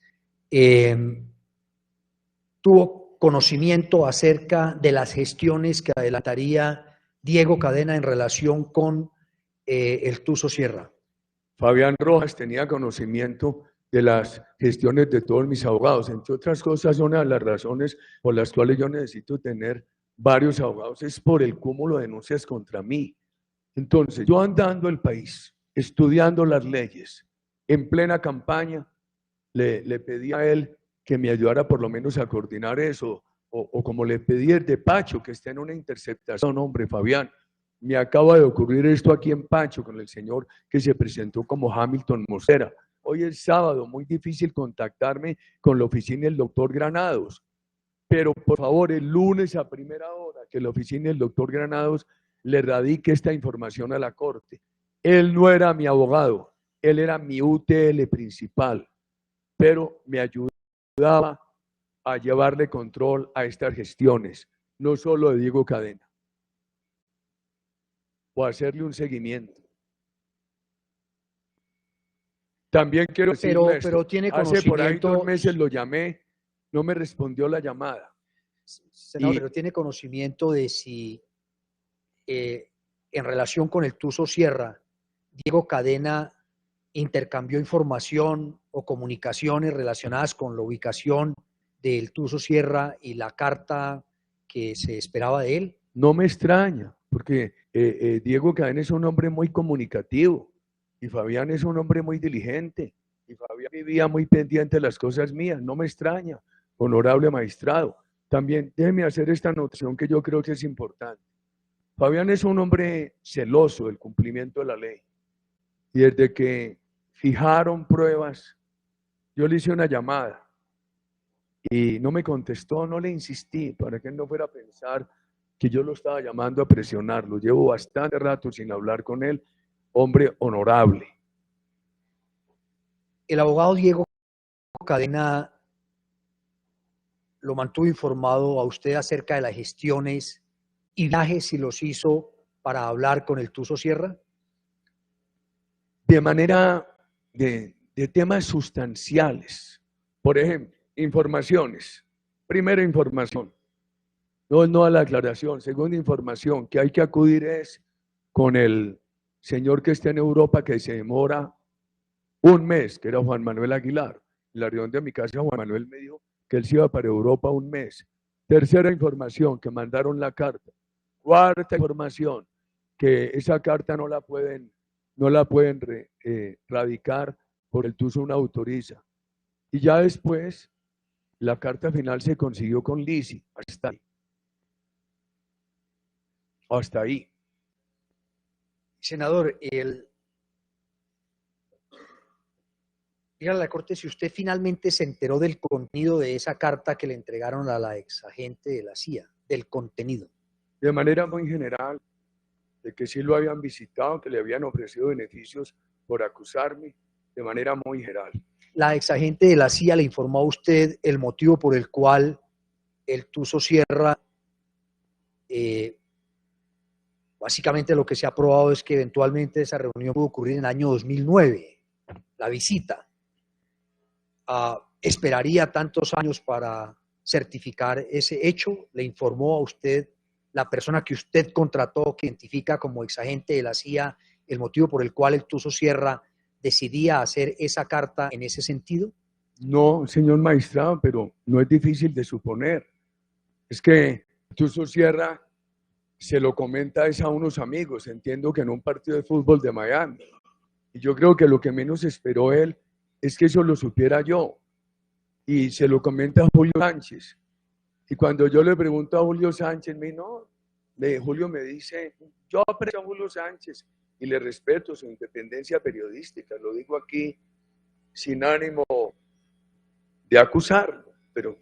tuvo conocimiento acerca de las gestiones que adelantaría Diego Cadena en relación con el Tuzo Sierra. Fabián Rojas tenía conocimiento de las gestiones de todos mis abogados. Entre otras cosas, una de las razones por las cuales yo necesito tener varios abogados es por el cúmulo de denuncias contra mí. Entonces, yo andando el país, estudiando las leyes, en plena campaña, le pedí a él que me ayudara por lo menos a coordinar eso, o como le pedí el de Pacho, que esté en una interceptación. Hombre, Fabián, me acaba de ocurrir esto aquí en Pacho con el señor que se presentó como Hamilton Mosquera. Hoy es sábado, muy difícil contactarme con la oficina del doctor Granados, pero por favor, el lunes a primera hora, que la oficina del doctor Granados le radique esta información a la corte. Él no era mi abogado, él era mi UTL principal, pero me ayudaba a llevarle control a estas gestiones, no solo de Diego Cadena, o hacerle un seguimiento. También quiero decirle esto, pero tiene hace por ahí conocimiento, 2 meses lo llamé, no me respondió la llamada. senador, pero tiene conocimiento de si en relación con el Tuzo Sierra, Diego Cadena intercambió información o comunicaciones relacionadas con la ubicación del Tuzo Sierra y la carta que se esperaba de él. No me extraña, porque Diego Cadena es un hombre muy comunicativo y Fabián es un hombre muy diligente y Fabián vivía muy pendiente de las cosas mías. No me extraña, honorable magistrado. También déjeme hacer esta anotación que yo creo que es importante. Fabián es un hombre celoso del cumplimiento de la ley y desde que fijaron pruebas, yo le hice una llamada y no me contestó, no le insistí para que él no fuera a pensar que yo lo estaba llamando a presionarlo. Llevo bastante rato sin hablar con él, hombre honorable. El abogado Diego Cadena lo mantuvo informado a usted acerca de las gestiones y viajes si los hizo para hablar con el Tuzo Sierra. De manera de temas sustanciales. Por ejemplo, informaciones. Primera información. No a la aclaración. Segunda información, que hay que acudir es con el señor que está en Europa, que se demora un mes, que era Juan Manuel Aguilar. En la reunión de mi casa, Juan Manuel me dijo que él se iba para Europa un mes. Tercera información, que mandaron la carta. Cuarta información, que esa carta no la pueden radicar por el Tuzo no autoriza. Y ya después, la carta final se consiguió con Lisi. Hasta ahí. Senador, dígale a la Corte si usted finalmente se enteró del contenido de esa carta que le entregaron a la exagente de la CIA, del contenido. De manera muy general, de que sí lo habían visitado, que le habían ofrecido beneficios por acusarme, de manera muy general. La exagente de la CIA le informó a usted el motivo por el cual el Tuzo Sierra, básicamente lo que se ha probado es que eventualmente esa reunión pudo ocurrir en el año 2009, la visita. ¿Esperaría tantos años para certificar ese hecho? ¿Le informó a usted la persona que usted contrató, que identifica como exagente de la CIA, el motivo por el cual el Tuzo Sierra decidía hacer esa carta en ese sentido? No, señor magistrado, pero no es difícil de suponer. Es que Tuzo Sierra se lo comenta es a unos amigos, entiendo que en un partido de fútbol de Miami. Y yo creo que lo que menos esperó él es que eso lo supiera yo. Y se lo comenta a Julio Sánchez. Y cuando yo le pregunto a Julio Sánchez, Julio me dice, yo aprecio a Julio Sánchez y le respeto su independencia periodística, lo digo aquí sin ánimo de acusarlo, pero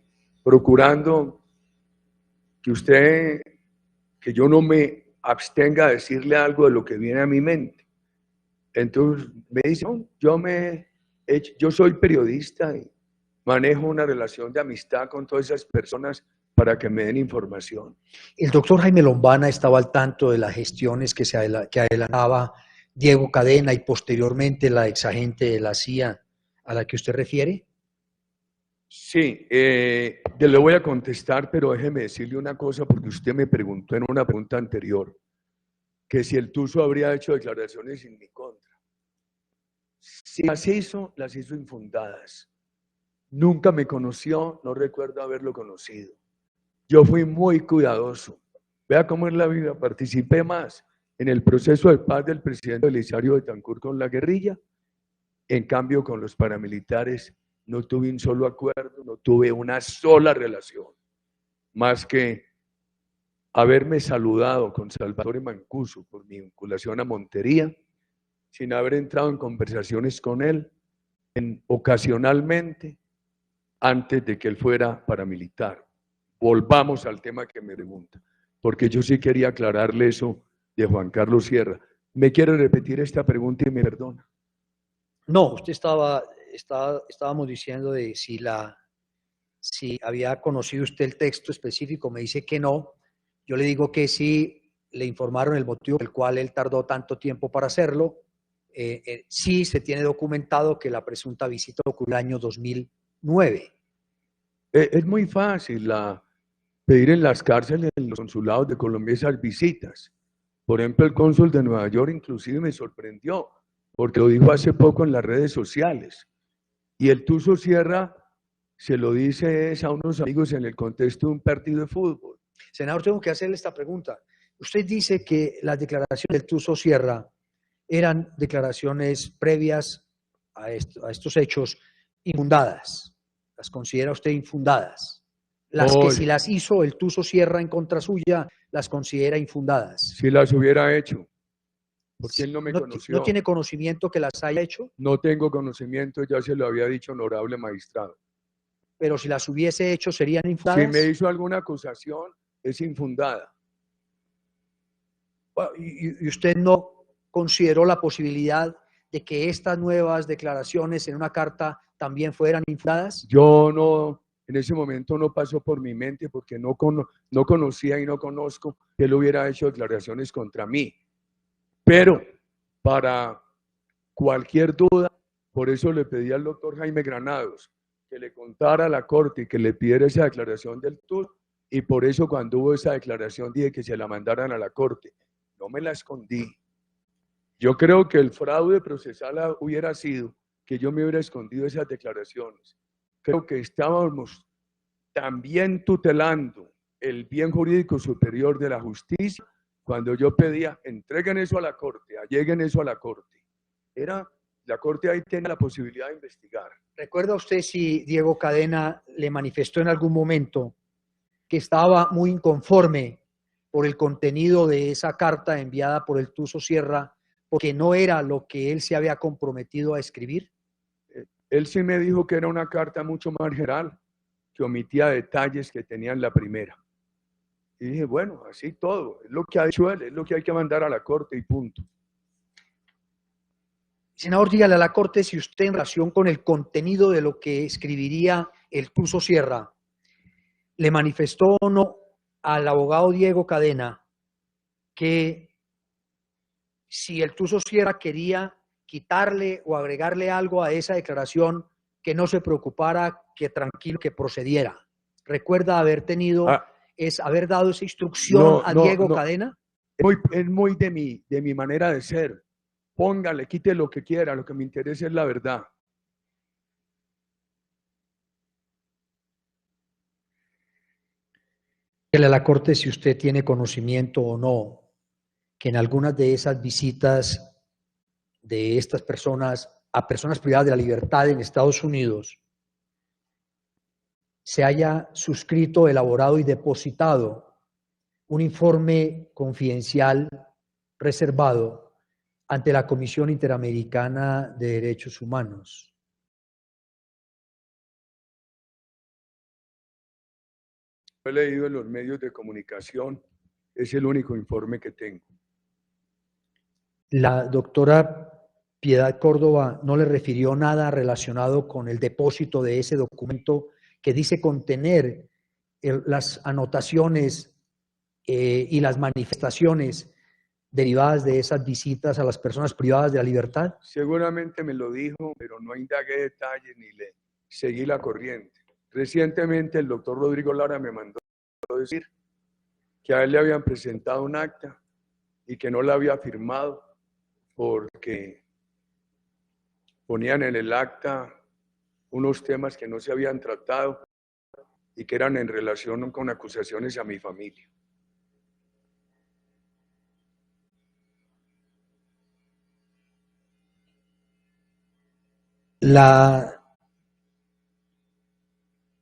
procurando que yo no me abstenga a decirle algo de lo que viene a mi mente. Entonces me dice, yo soy periodista y manejo una relación de amistad con todas esas personas para que me den información. El doctor Jaime Lombana estaba al tanto de las gestiones que adelantaba Diego Cadena y posteriormente la exagente de la CIA a la que usted refiere. Sí, le voy a contestar, pero déjeme decirle una cosa porque usted me preguntó en una pregunta anterior que si el Tuzo habría hecho declaraciones en mi contra. Si las hizo infundadas. Nunca me conoció, no recuerdo haberlo conocido. Yo fui muy cuidadoso. Vea cómo es la vida. Participé más en el proceso de paz del presidente Belisario Betancur con la guerrilla. En cambio, con los paramilitares no tuve un solo acuerdo, no tuve una sola relación. Más que haberme saludado con Salvatore Mancuso por mi vinculación a Montería, sin haber entrado en conversaciones con él, ocasionalmente, antes de que él fuera paramilitar. Volvamos al tema que me pregunta, porque yo sí quería aclararle eso de Juan Carlos Sierra. ¿Me quiere repetir esta pregunta y me perdona? No, usted estábamos diciendo de si había conocido usted el texto específico, me dice que no. Yo le digo que sí, le informaron el motivo por el cual él tardó tanto tiempo para hacerlo. Sí se tiene documentado que la presunta visita ocurrió en el año 2009. Es muy fácil pedir en las cárceles, en los consulados de Colombia esas visitas. Por ejemplo, el cónsul de Nueva York inclusive me sorprendió, porque lo dijo hace poco en las redes sociales. Y el Tuzo Sierra se lo dice a unos amigos en el contexto de un partido de fútbol. Senador, tengo que hacerle esta pregunta. Usted dice que las declaraciones del Tuzo Sierra eran declaraciones previas a estos hechos infundadas. ¿Las considera usted infundadas? Las que si las hizo el Tuzo Sierra en contra suya, las considera infundadas. Si las hubiera hecho, porque él no me conoció. ¿No tiene conocimiento que las haya hecho? No tengo conocimiento, ya se lo había dicho, honorable magistrado. Pero si las hubiese hecho, ¿serían infundadas? Si me hizo alguna acusación, es infundada. ¿Y usted no consideró la posibilidad de que estas nuevas declaraciones en una carta también fueran infladas? Yo no, en ese momento no pasó por mi mente porque no conocía y no conozco que él hubiera hecho declaraciones contra mí. Pero para cualquier duda, por eso le pedí al doctor Jaime Granados que le contara a la corte y que le pidiera esa declaración del TUR, y por eso cuando hubo esa declaración dije que se la mandaran a la corte. No me la escondí. Yo creo que el fraude procesal hubiera sido que yo me hubiera escondido esas declaraciones. Creo que estábamos también tutelando el bien jurídico superior de la justicia cuando yo pedía, entreguen eso a la corte, alleguen eso a la corte. La corte ahí tiene la posibilidad de investigar. ¿Recuerda usted si Diego Cadena le manifestó en algún momento que estaba muy inconforme por el contenido de esa carta enviada por el Tuzo Sierra, porque no era lo que él se había comprometido a escribir? Él sí me dijo que era una carta mucho más general, que omitía detalles que tenía en la primera. Y dije, bueno, así todo, es lo que ha dicho él, es lo que hay que mandar a la corte y punto. Senador, dígale a la Corte si usted, en relación con el contenido de lo que escribiría el Tuzo Sierra, le manifestó o no al abogado Diego Cadena que si el Tuzo Sierra quería quitarle o agregarle algo a esa declaración, que no se preocupara, que tranquilo, que procediera. ¿Recuerda haber haber dado esa instrucción a Diego Cadena? Es muy de mi manera de ser. Póngale, quite lo que quiera, lo que me interesa es la verdad. Dígale a la Corte si usted tiene conocimiento o no que en algunas de esas visitas de estas personas a personas privadas de la libertad en Estados Unidos se haya suscrito, elaborado y depositado un informe confidencial reservado ante la Comisión Interamericana de Derechos Humanos. He leído en los medios de comunicación, es el único informe que tengo. La doctora Piedad Córdoba no le refirió nada relacionado con el depósito de ese documento que dice contener las anotaciones y las manifestaciones derivadas de esas visitas a las personas privadas de la libertad. Seguramente me lo dijo, pero no indagué detalles ni le seguí la corriente. Recientemente el doctor Rodrigo Lara me mandó a decir que a él le habían presentado un acta y que no la había firmado porque ponían en el acta unos temas que no se habían tratado y que eran en relación con acusaciones a mi familia.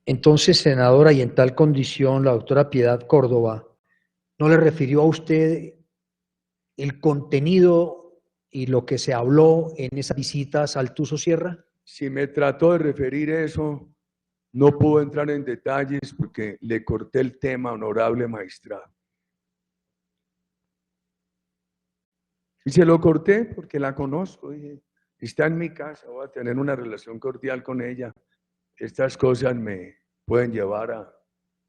Entonces, senadora, y en tal condición, la doctora Piedad Córdoba no le refirió a usted el contenido y lo que se habló en esas visitas al Tuzo Sierra. Si me trató de referir eso, no puedo entrar en detalles porque le corté el tema, honorable magistrado. Y se lo corté porque la conozco. Dije, está en mi casa, voy a tener una relación cordial con ella. Estas cosas me pueden llevar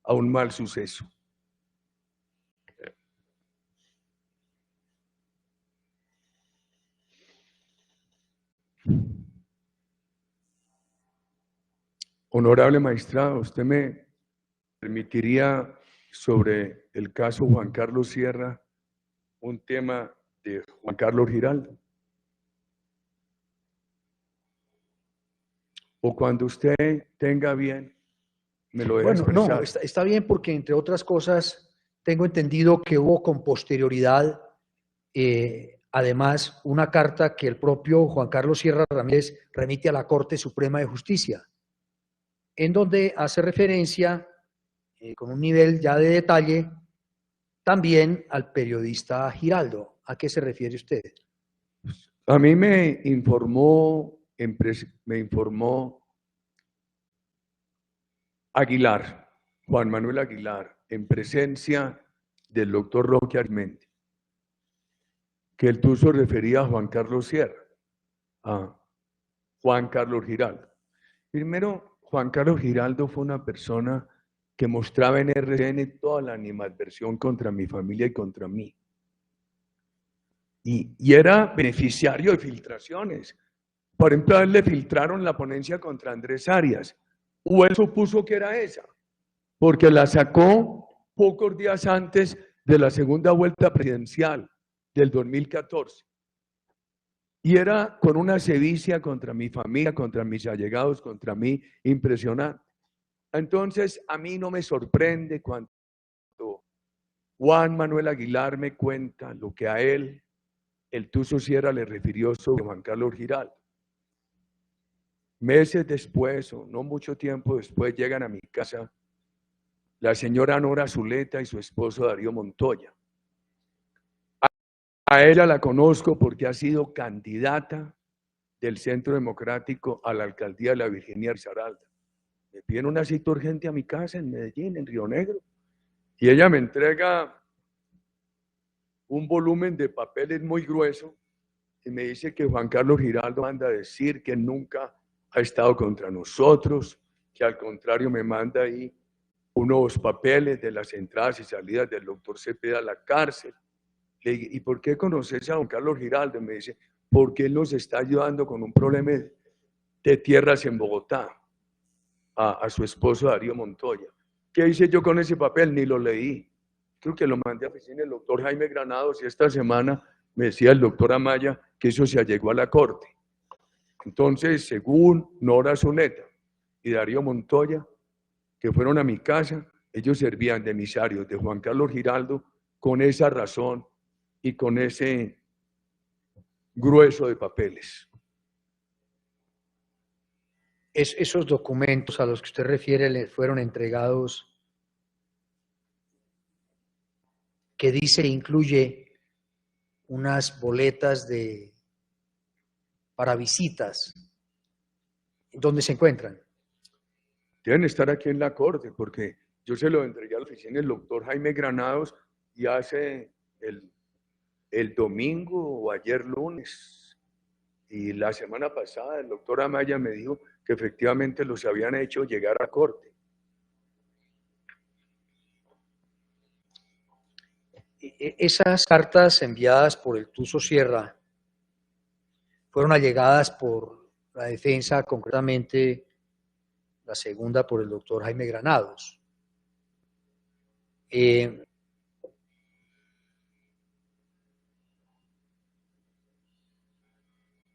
a un mal suceso. Honorable magistrado, ¿usted me permitiría sobre el caso Juan Carlos Sierra un tema de Juan Carlos Giraldo? O cuando usted tenga bien, me lo deja expresar. No, está bien porque, entre otras cosas, tengo entendido que hubo con posterioridad, además, una carta que el propio Juan Carlos Sierra Ramírez remite a la Corte Suprema de Justicia, en donde hace referencia, con un nivel ya de detalle, también al periodista Giraldo. ¿A qué se refiere usted? A mí me informó Aguilar, Juan Manuel Aguilar, en presencia del doctor Roque Armenti, que el Tuzo refería a Juan Carlos Sierra, a Juan Carlos Giraldo. Primero, Juan Carlos Giraldo fue una persona que mostraba en RCN toda la animadversión contra mi familia y contra mí. Y era beneficiario de filtraciones. Por ejemplo, a él le filtraron la ponencia contra Andrés Arias. O él supuso que era esa, porque la sacó pocos días antes de la segunda vuelta presidencial del 2014. Y era con una sevicia contra mi familia, contra mis allegados, contra mí, impresionante. Entonces, a mí no me sorprende cuando Juan Manuel Aguilar me cuenta lo que a él, el Tuzo Sierra, le refirió sobre Juan Carlos Giraldo. Meses después, o no mucho tiempo después, llegan a mi casa la señora Nora Zuleta y su esposo Darío Montoya. A ella la conozco porque ha sido candidata del Centro Democrático a la alcaldía de la Virginia Risaralda. Me piden una cita urgente a mi casa en Medellín, en Río Negro, y ella me entrega un volumen de papeles muy grueso y me dice que Juan Carlos Giraldo manda a decir que nunca ha estado contra nosotros, que al contrario me manda ahí unos papeles de las entradas y salidas del doctor Cepeda a la cárcel. Le dije, ¿y por qué conoces a Juan Carlos Giraldo? Me dice, porque él nos está ayudando con un problema de tierras en Bogotá, a su esposo Darío Montoya. ¿Qué hice yo con ese papel? Ni lo leí. Creo que lo mandé a oficina del doctor Jaime Granados y esta semana me decía el doctor Amaya que eso se allegó a la corte. Entonces, según Nora Zuleta y Darío Montoya, que fueron a mi casa, ellos servían de emisarios de Juan Carlos Giraldo con esa razón y con ese grueso de papeles. Esos documentos a los que usted refiere le fueron entregados, que dice incluye unas boletas para visitas. ¿Dónde se encuentran? Deben estar aquí en la corte, porque yo se lo entregué a la oficina del doctor Jaime Granados y hace el domingo o ayer lunes. Y la semana pasada el doctor Amaya me dijo que efectivamente los habían hecho llegar a corte. Esas cartas enviadas por el Tuzo Sierra fueron allegadas por la defensa, concretamente la segunda por el doctor Jaime Granados.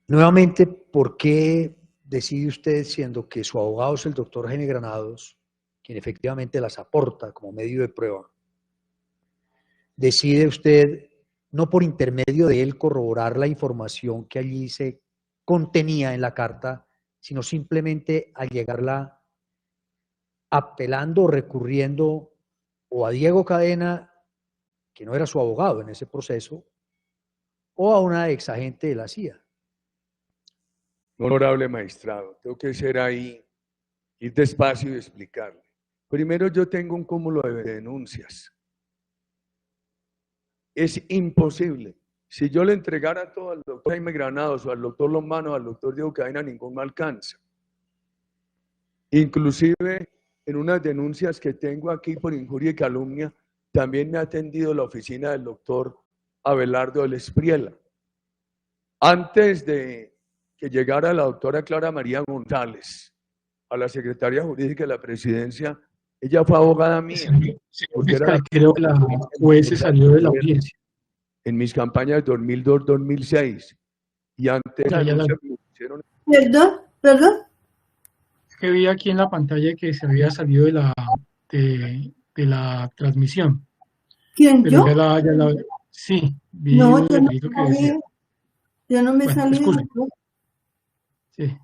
Nuevamente, ¿por qué decide usted, siendo que su abogado es el doctor Jaime Granados, quien efectivamente las aporta como medio de prueba, decide usted, no por intermedio de él, corroborar la información que allí se contenía en la carta, sino simplemente al llegarla apelando o recurriendo o a Diego Cadena, que no era su abogado en ese proceso, o a una exagente de la CIA? Honorable magistrado, tengo que ser ahí, ir despacio y explicarle. Primero, yo tengo un cúmulo de denuncias. Es imposible. Si yo le entregara todo al doctor Jaime Granados o al doctor Lombano o al doctor Diego Cadena, ninguno me alcanza. Inclusive, en unas denuncias que tengo aquí por injuria y calumnia, también me ha atendido la oficina del doctor Abelardo del Espriela. Antes de que llegara la doctora Clara María González a la Secretaría Jurídica de la Presidencia, ella fue abogada mía. Creo que la juez se salió de la audiencia. En mis campañas de 2002-2006. Y antes Perdón. Que vi aquí en la pantalla que se había salido de la transmisión. ¿Quién, pero yo? Sí, vi No, yo no, que yo no me salí. Sí,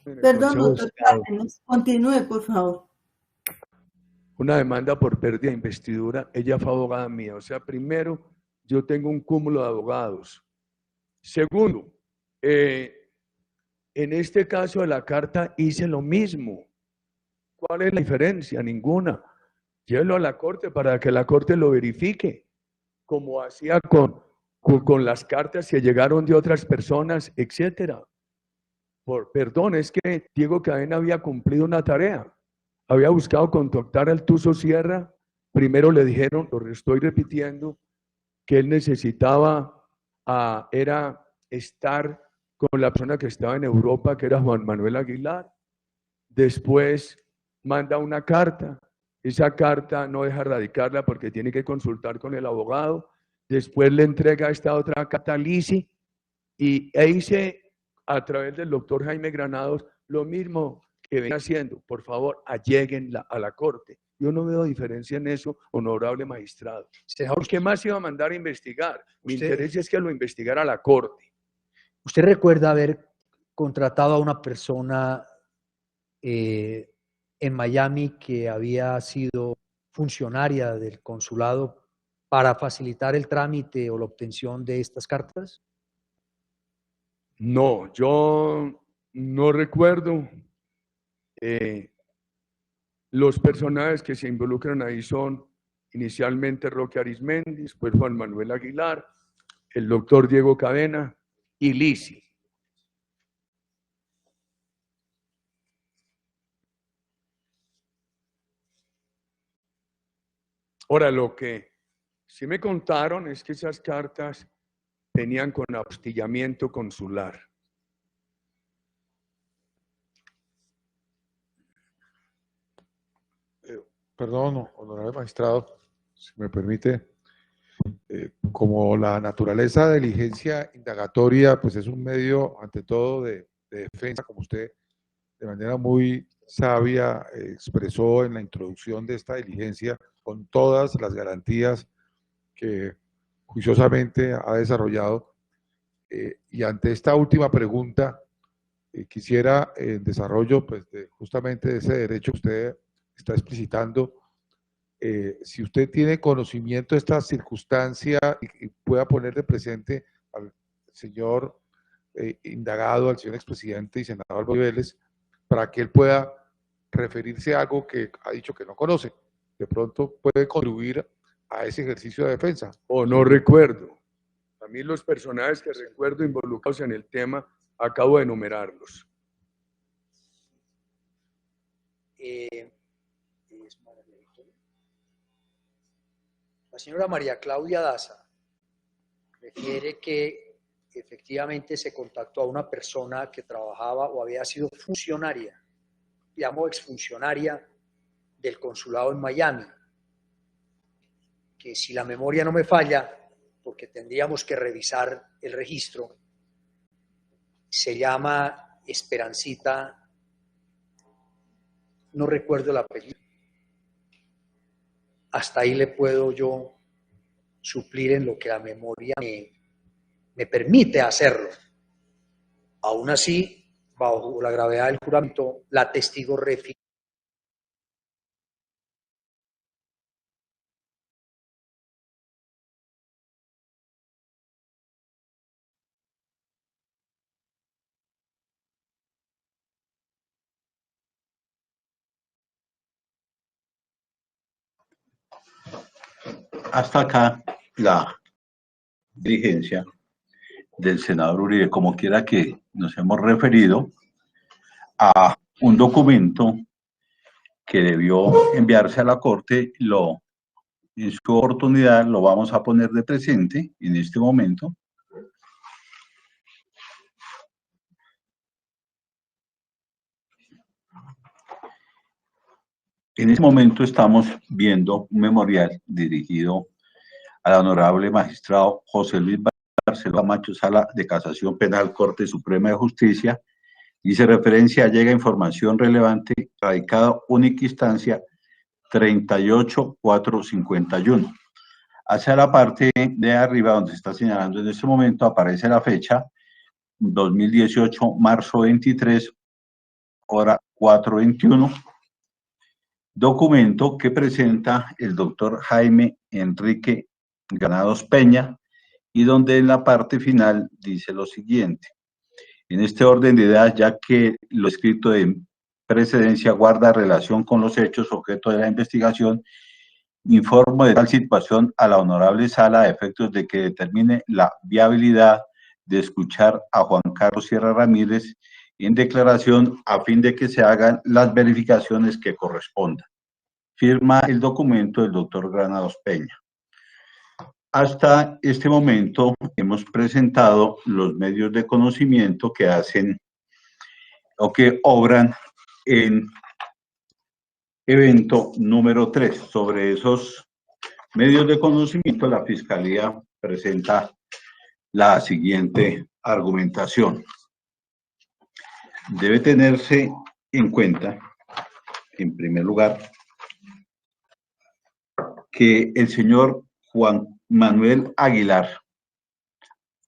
Perdón, doctor Cárdenas, continúe, por favor. Una demanda por pérdida de investidura, ella fue abogada mía. O sea, primero, yo tengo un cúmulo de abogados. Segundo, en este caso de la carta hice lo mismo. ¿Cuál es la diferencia? Ninguna. Llévelo a la corte para que la corte lo verifique. como hacía con las cartas que llegaron de otras personas, etcétera. Perdón, es que Diego Cadena había cumplido una tarea. Había buscado contactar al Tuso Sierra. Primero le dijeron, lo estoy repitiendo, que él necesitaba era estar con la persona que estaba en Europa, que era Juan Manuel Aguilar. Después manda una carta. Esa carta no deja radicarla porque tiene que consultar con el abogado. Después le entrega esta otra carta a Lisi y hice a través del doctor Jaime Granados lo mismo que ven haciendo. Por favor, alleguen a la corte. Yo no veo diferencia en eso, honorable magistrado. Senador, ¿Qué más iba a mandar a investigar? Mi Usted- interés es que lo investigara la corte. ¿usted recuerda haber contratado a una persona en Miami que había sido funcionaria del consulado para facilitar el trámite o la obtención de estas cartas? No, yo no recuerdo. Los personajes que se involucran ahí son inicialmente Roque Arismendi, después Juan Manuel Aguilar, el doctor Diego Cadena y Lisi. Ahora, lo que sí me contaron es que esas cartas venían con apostillamiento consular. Perdón, honorable magistrado, si me permite, como la naturaleza de diligencia indagatoria, pues es un medio, ante todo, de defensa, como usted de manera muy sabia expresó en la introducción de esta diligencia, con todas las garantías que juiciosamente ha desarrollado. Y ante esta última pregunta, quisiera, en desarrollo pues, justamente de ese derecho que usted está explicitando, si usted tiene conocimiento de esta circunstancia y pueda poner de presente al señor indagado, al señor expresidente y senador Vélez, para que él pueda referirse a algo que ha dicho que no conoce. De pronto puede contribuir a ese ejercicio de defensa. O no recuerdo. A mí los personajes que recuerdo involucrados en el tema, acabo de enumerarlos. La señora María Claudia Daza refiere que efectivamente se contactó a una persona que trabajaba o había sido funcionaria, llamo exfuncionaria del consulado en Miami, que si la memoria no me falla, porque tendríamos que revisar el registro, se llama Esperancita, no recuerdo el apellido. Hasta ahí le puedo yo suplir en lo que la memoria me permite hacerlo. Aún así, bajo la gravedad del juramento, la testigo refiere. Hasta acá la diligencia del senador Uribe, como quiera que nos hemos referido a un documento que debió enviarse a la Corte, en su oportunidad lo vamos a poner de presente en este momento. En este momento estamos viendo un memorial dirigido al honorable magistrado José Luis Barceló Camacho Sala de Casación Penal, Corte Suprema de Justicia. Dice referencia, llega información relevante, radicada única instancia 38451. Hacia la parte de arriba, donde se está señalando en este momento, aparece la fecha 2018, marzo 23, hora 4:21. Documento que presenta el doctor Jaime Enrique Granados Peña y donde en la parte final dice lo siguiente. En este orden de ideas, ya que lo escrito en precedencia guarda relación con los hechos objeto de la investigación Informo de tal situación a la honorable sala a efectos de que determine la viabilidad de escuchar a Juan Carlos Sierra Ramírez en declaración a fin de que se hagan las verificaciones que correspondan. Firma el documento del doctor Granados Peña. Hasta este momento hemos presentado los medios de conocimiento que hacen o que obran en evento número 3. Sobre esos medios de conocimiento, la Fiscalía presenta la siguiente argumentación. Debe tenerse en cuenta, en primer lugar, que el señor Juan Manuel Aguilar,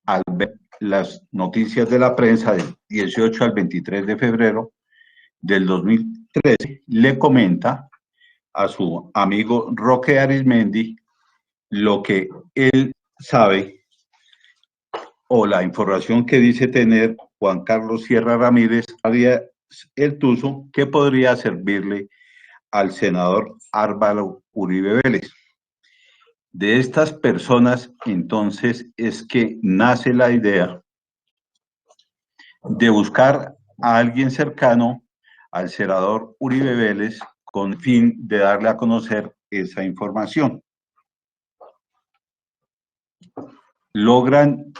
al ver las noticias de la prensa del 18 al 23 de febrero del 2013, le comenta a su amigo Roque Arismendi lo que él sabe o la información que dice tener Juan Carlos Sierra Ramírez alias El Tuzo, que podría servirle al senador Álvaro Uribe Vélez. De estas personas, entonces, es que nace la idea de buscar a alguien cercano al senador Uribe Vélez con fin de darle a conocer esa información. Logran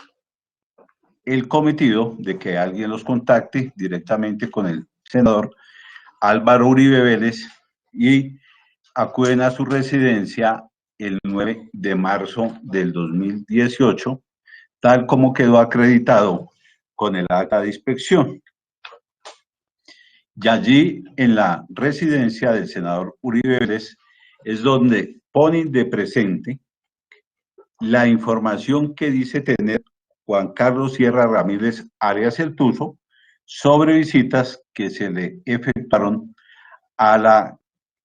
el cometido de que alguien los contacte directamente con el senador Álvaro Uribe Vélez y acuden a su residencia el 9 de marzo del 2018, tal como quedó acreditado con el acta de inspección. Y allí, en la residencia del senador Uribe Vélez, es donde ponen de presente la información que dice tener Juan Carlos Sierra Ramírez alias El Tuzo sobre visitas que se le efectuaron a la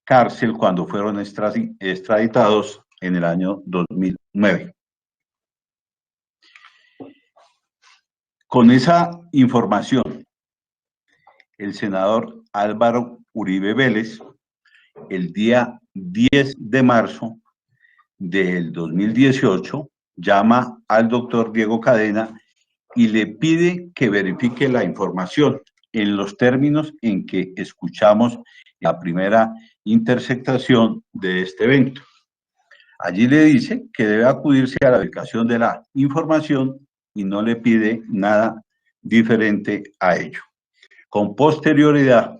cárcel cuando fueron extraditados en el año 2009. Con esa información, el senador Álvaro Uribe Vélez, el día 10 de marzo del 2018, llama al doctor Diego Cadena y le pide que verifique la información en los términos en que escuchamos la primera interceptación de este evento. Allí le dice que debe acudirse a la verificación de la información y no le pide nada diferente a ello. Con posterioridad,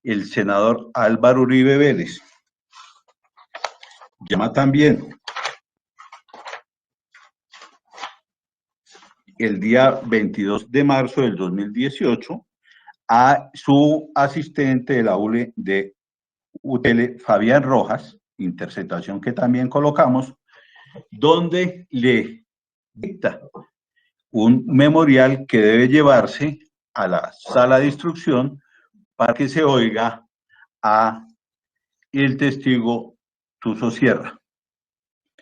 el senador Álvaro Uribe Vélez llama también el día 22 de marzo del 2018 a su asistente de la ULE de UTL, Fabián Rojas, interceptación que también colocamos, donde le dicta un memorial que debe llevarse a la sala de instrucción para que se oiga a el testigo Tuzo Sierra.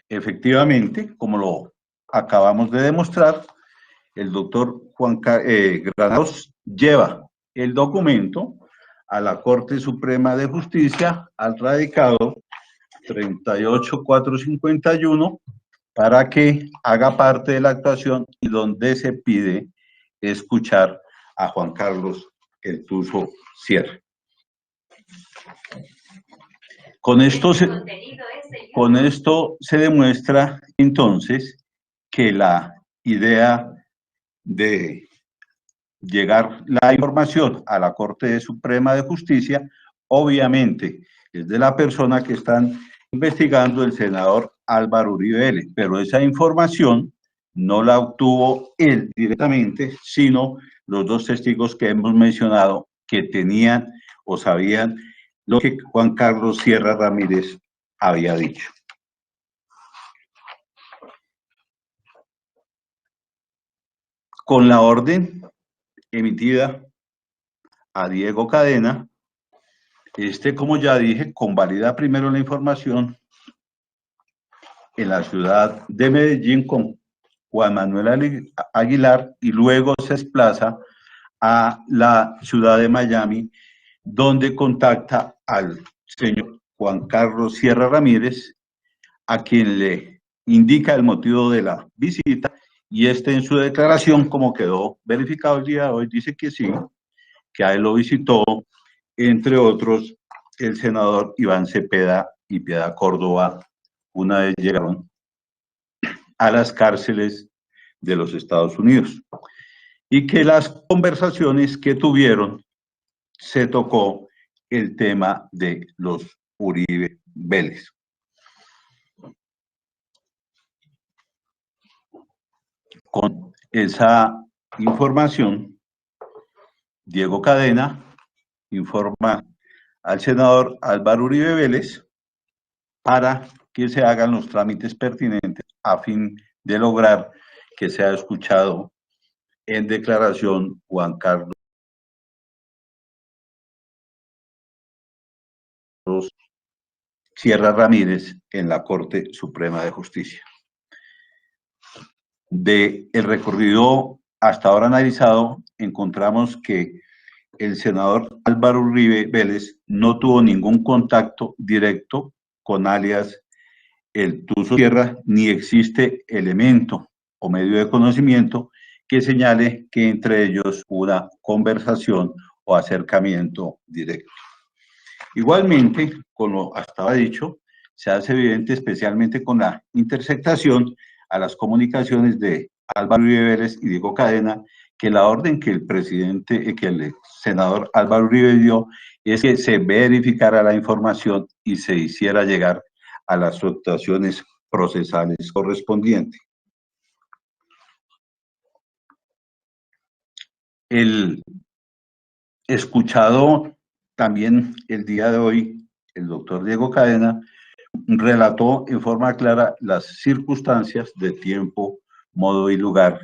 Efectivamente, como lo acabamos de demostrar, el doctor Granados lleva el documento a la Corte Suprema de Justicia, al radicado 38451, para que haga parte de la actuación y donde se pide escuchar a Juan Carlos El Tuzo Sierra. Con esto se demuestra entonces que la idea de llegar la información a la Corte Suprema de Justicia, obviamente es de la persona que están investigando, el senador Álvaro Uribe Vélez, pero esa información no la obtuvo él directamente, sino los dos testigos que hemos mencionado que tenían o sabían lo que Juan Carlos Sierra Ramírez había dicho. Con la orden emitida a Diego Cadena, como ya dije, convalida primero la información en la ciudad de Medellín con Juan Manuel Aguilar y luego se desplaza a la ciudad de Miami, donde contacta al señor Juan Carlos Sierra Ramírez a quien le indica el motivo de la visita, y en su declaración, como quedó verificado el día de hoy, dice que sí, que a él lo visitó, entre otros, el senador Iván Cepeda y Piedad Córdoba. Una vez llegaron a las cárceles de los Estados Unidos, y que las conversaciones que tuvieron se tocó el tema de los Uribe Vélez. Con esa información, Diego Cadena informa al senador Álvaro Uribe Vélez para que se hagan los trámites pertinentes a fin de lograr que sea escuchado en declaración Juan Carlos Sierra Ramírez en la Corte Suprema de Justicia. De el recorrido hasta ahora analizado, encontramos que el senador Álvaro Uribe Vélez no tuvo ningún contacto directo con alias El Tuzo Sierra, ni existe elemento o medio de conocimiento que señale que entre ellos hubo una conversación o acercamiento directo. Igualmente, con lo hasta ahora dicho, se hace evidente especialmente con la intersectación a las comunicaciones de Álvaro Uribe Vélez y Diego Cadena, que la orden que el senador Álvaro Uribe dio es que se verificara la información y se hiciera llegar a las actuaciones procesales correspondientes. El escuchado también el día de hoy, el doctor Diego Cadena relató en forma clara las circunstancias de tiempo, modo y lugar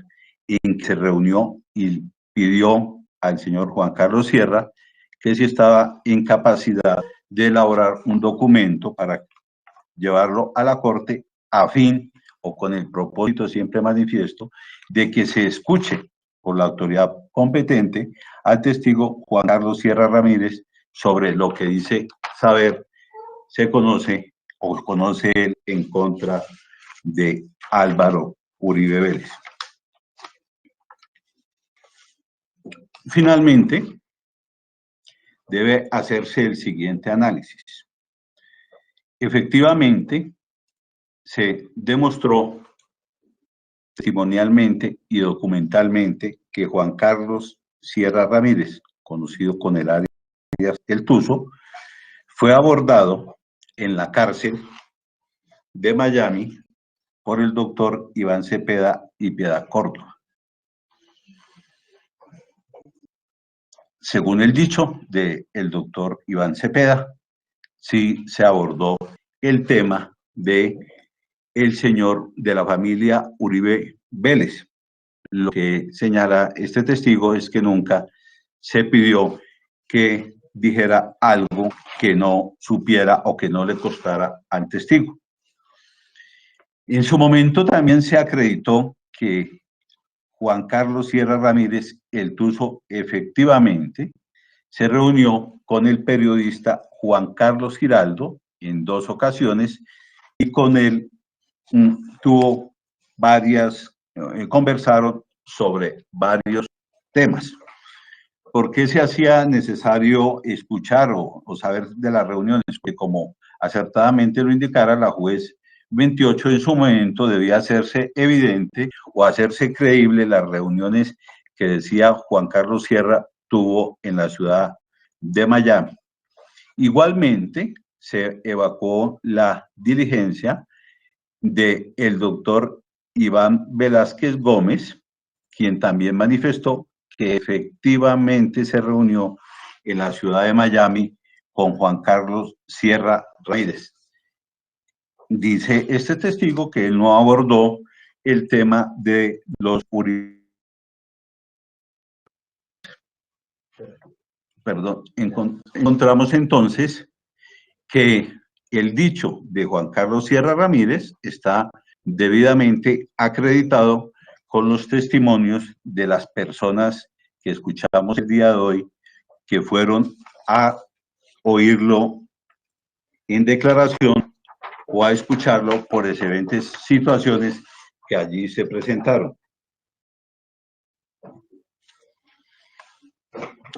en que se reunió y pidió al señor Juan Carlos Sierra que si estaba en capacidad de elaborar un documento para llevarlo a la Corte a fin o con el propósito siempre manifiesto de que se escuche por la autoridad competente al testigo Juan Carlos Sierra Ramírez sobre lo que dice saber, se conoce o conoce él en contra de Álvaro Uribe Vélez. Finalmente, debe hacerse el siguiente análisis. Efectivamente, se demostró testimonialmente y documentalmente que Juan Carlos Sierra Ramírez, conocido con el alias El Tuzo, fue abordado en la cárcel de Miami por el doctor Iván Cepeda y Piedad Córdoba. Según el dicho del doctor Iván Cepeda, sí se abordó el tema de el señor de la familia Uribe Vélez. Lo que señala este testigo es que nunca se pidió que dijera algo que no supiera o que no le costara al testigo. En su momento también se acreditó que Juan Carlos Sierra Ramírez, El Tuzo, efectivamente se reunió con el periodista Juan Carlos Giraldo en 2 ocasiones y con él tuvo conversaron sobre varios temas. ¿Por qué se hacía necesario escuchar o saber de las reuniones? Porque como acertadamente lo indicara la juez 28, en su momento debía hacerse evidente o hacerse creíble las reuniones que decía Juan Carlos Sierra tuvo en la ciudad de Miami. Igualmente, se evacuó la diligencia del doctor Iván Velázquez Gómez, quien también manifestó que efectivamente se reunió en la ciudad de Miami con Juan Carlos Sierra Ramírez. Dice este testigo que él no abordó el tema de los Uribe. Perdón, encontramos entonces que el dicho de Juan Carlos Sierra Ramírez está debidamente acreditado con los testimonios de las personas que escuchamos el día de hoy, que fueron a oírlo en declaración o a escucharlo por excelentes situaciones que allí se presentaron.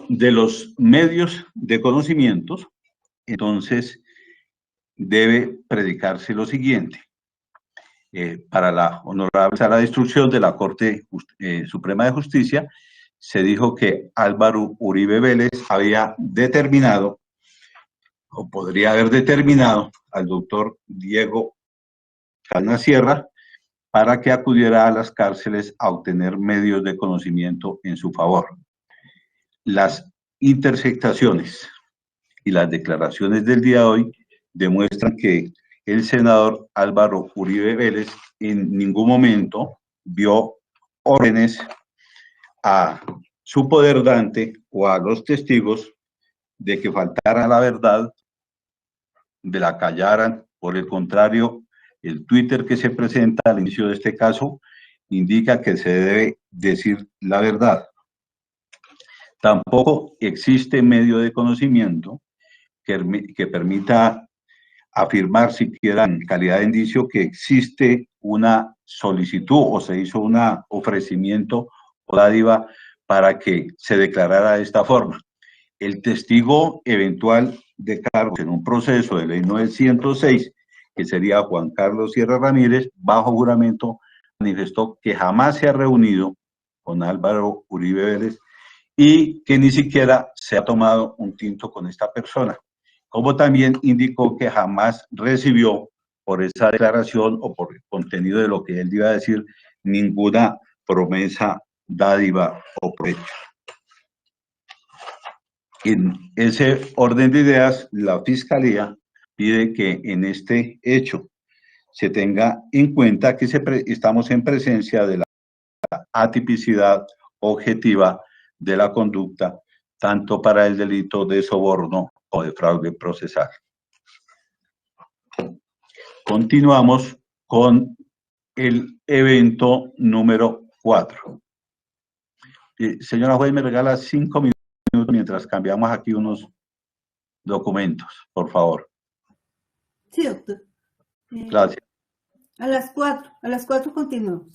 De los medios de conocimientos, entonces, debe predicarse lo siguiente. Para la honorable sala de instrucción de la Corte Suprema de Justicia, se dijo que Álvaro Uribe Vélez había determinado, o podría haber determinado, al doctor Diego Calna Sierra para que acudiera a las cárceles a obtener medios de conocimiento en su favor. Las interceptaciones y las declaraciones del día de hoy demuestran que el senador Álvaro Uribe Vélez en ningún momento vio órdenes a su poder dante o a los testigos de que faltara la verdad, de la callaran. Por el contrario, el Twitter que se presenta al inicio de este caso indica que se debe decir la verdad. Tampoco existe medio de conocimiento que permita afirmar siquiera en calidad de indicio que existe una solicitud o se hizo un ofrecimiento o dádiva para que se declarara de esta forma. El testigo eventual de cargos en un proceso de ley 906, que sería Juan Carlos Sierra Ramírez, bajo juramento, manifestó que jamás se ha reunido con Álvaro Uribe Vélez y que ni siquiera se ha tomado un tinto con esta persona, como también indicó que jamás recibió por esa declaración o por el contenido de lo que él iba a decir ninguna promesa, dádiva o proyecto. En ese orden de ideas, la Fiscalía pide que en este hecho se tenga en cuenta que estamos en presencia de la atipicidad objetiva de la conducta, tanto para el delito de soborno o de fraude procesal. Continuamos con el evento número 4. Señora juez, me regala 5 minutos mientras cambiamos aquí unos documentos, por favor. Sí, doctor. Gracias. A las 4 continuamos.